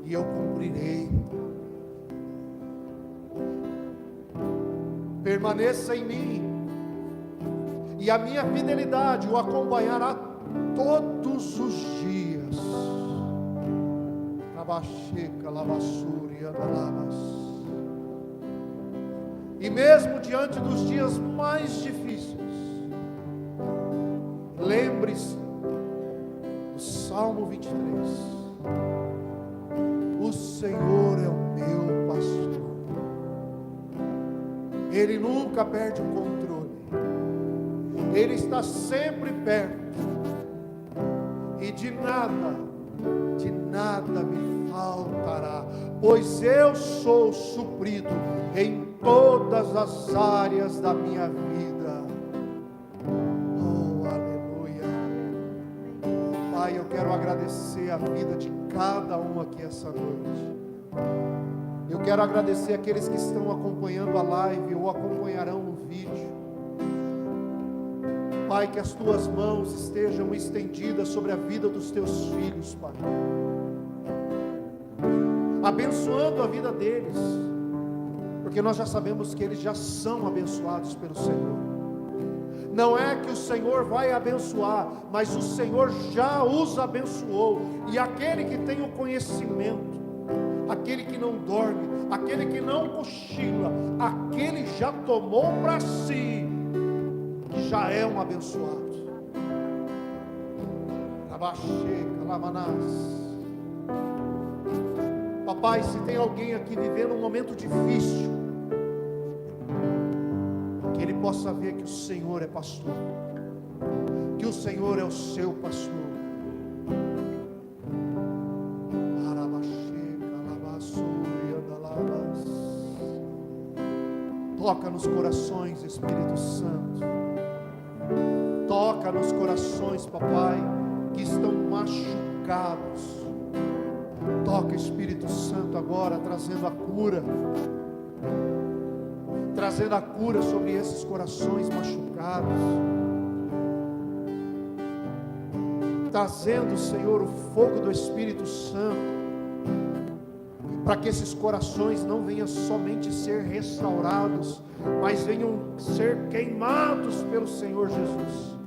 e eu cumprirei. Permaneça em mim, e a minha fidelidade o acompanhará todos os dias. Abacheca, lavassuri, andalabas. E mesmo diante dos dias mais difíceis, lembre-se do Salmo 23. O Senhor é o meu pastor. Ele nunca perde o controle. Ele está sempre perto. e de nada me faltará, pois eu sou suprido em todas as áreas da minha vida. Oh, aleluia. Pai, eu quero agradecer a vida de cada um aqui essa noite. Eu quero agradecer aqueles que estão acompanhando a live ou acompanharão o vídeo. Pai, que as tuas mãos estejam estendidas sobre a vida dos teus filhos, Pai, abençoando a vida deles, porque nós já sabemos que eles já são abençoados pelo Senhor. Não é que o Senhor vai abençoar, mas o Senhor já os abençoou. E aquele que tem o conhecimento, aquele que não dorme, aquele que não cochila, aquele já tomou para si, que já é um abençoado. Papai, se tem alguém aqui vivendo um momento difícil, que ele possa ver que o Senhor é pastor, que o Senhor é o seu pastor. Toca nos corações, Espírito Santo. Toca nos corações, papai, que estão machucados. Toca, Espírito Santo, agora, trazendo a cura. Trazendo a cura sobre esses corações machucados. Trazendo, Senhor, o fogo do Espírito Santo, para que esses corações não venham somente ser restaurados, mas venham ser queimados pelo Senhor Jesus.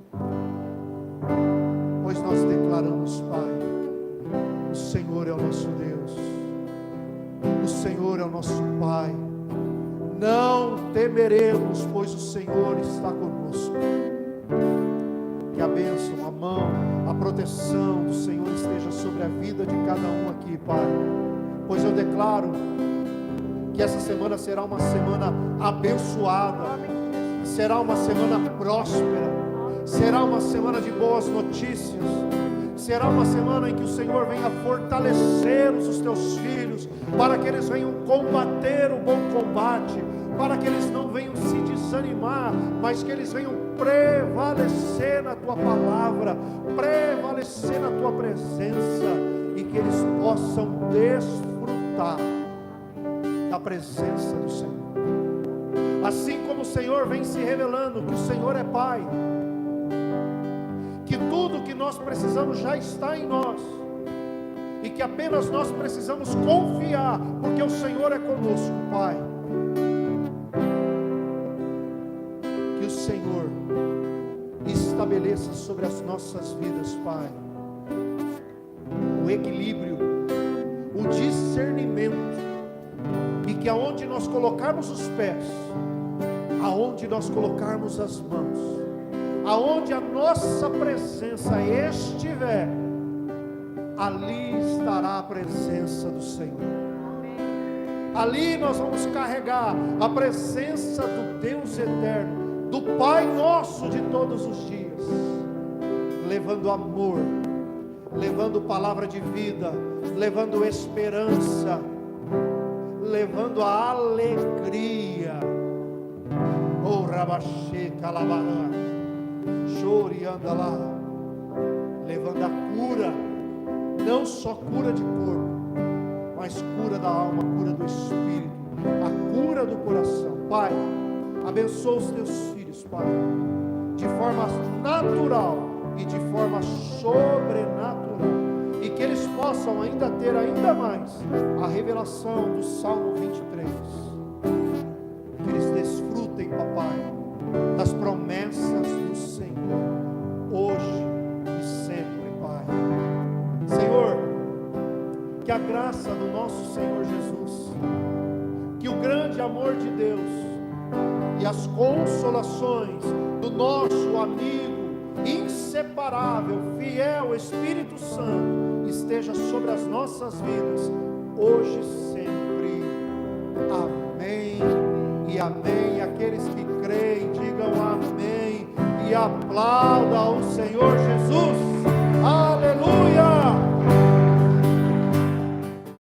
Pois nós declaramos, Pai, o Senhor é o nosso Deus, o Senhor é o nosso Pai. Não temeremos, pois o Senhor está conosco. Que a bênção, a mão, a proteção do Senhor esteja sobre a vida de cada um aqui, Pai. Pois eu declaro que essa semana será uma semana abençoada, será uma semana próspera, será uma semana de boas notícias, será uma semana em que o Senhor venha fortalecer os teus filhos, para que eles venham combater o bom combate, para que eles não venham se desanimar, mas que eles venham prevalecer na tua palavra, prevalecer na tua presença, e que eles possam desfrutar da presença do Senhor. Assim como o Senhor vem se revelando que o Senhor é Pai, que tudo que nós precisamos já está em nós, e que apenas nós precisamos confiar, porque o Senhor é conosco, Pai. Que o Senhor estabeleça sobre as nossas vidas, Pai, o equilíbrio, o discernimento, e que aonde nós colocarmos os pés, aonde nós colocarmos as mãos, aonde a nossa presença estiver, ali estará a presença do Senhor. Ali nós vamos carregar a presença do Deus eterno, do Pai nosso de todos os dias, levando amor, levando palavra de vida, levando esperança, levando a alegria. Oh, Rabaxê, Calabará, chore, anda lá, levando a cura, não só cura de corpo, mas cura da alma, cura do espírito, a cura do coração. Pai, abençoa os teus filhos, Pai, de forma natural e de forma sobrenatural, e que eles possam ainda ter ainda mais a revelação do Salmo 23, que eles desfrutem, papai, das promessas do Senhor, hoje e sempre, Pai. Senhor, que a graça do nosso Senhor Jesus, que o grande amor de Deus e as consolações do nosso amigo inseparável, fiel Espírito Santo esteja sobre as nossas vidas, hoje e sempre. Amém e amém. Aqueles que creem, digam amém e aplauda ao Senhor Jesus.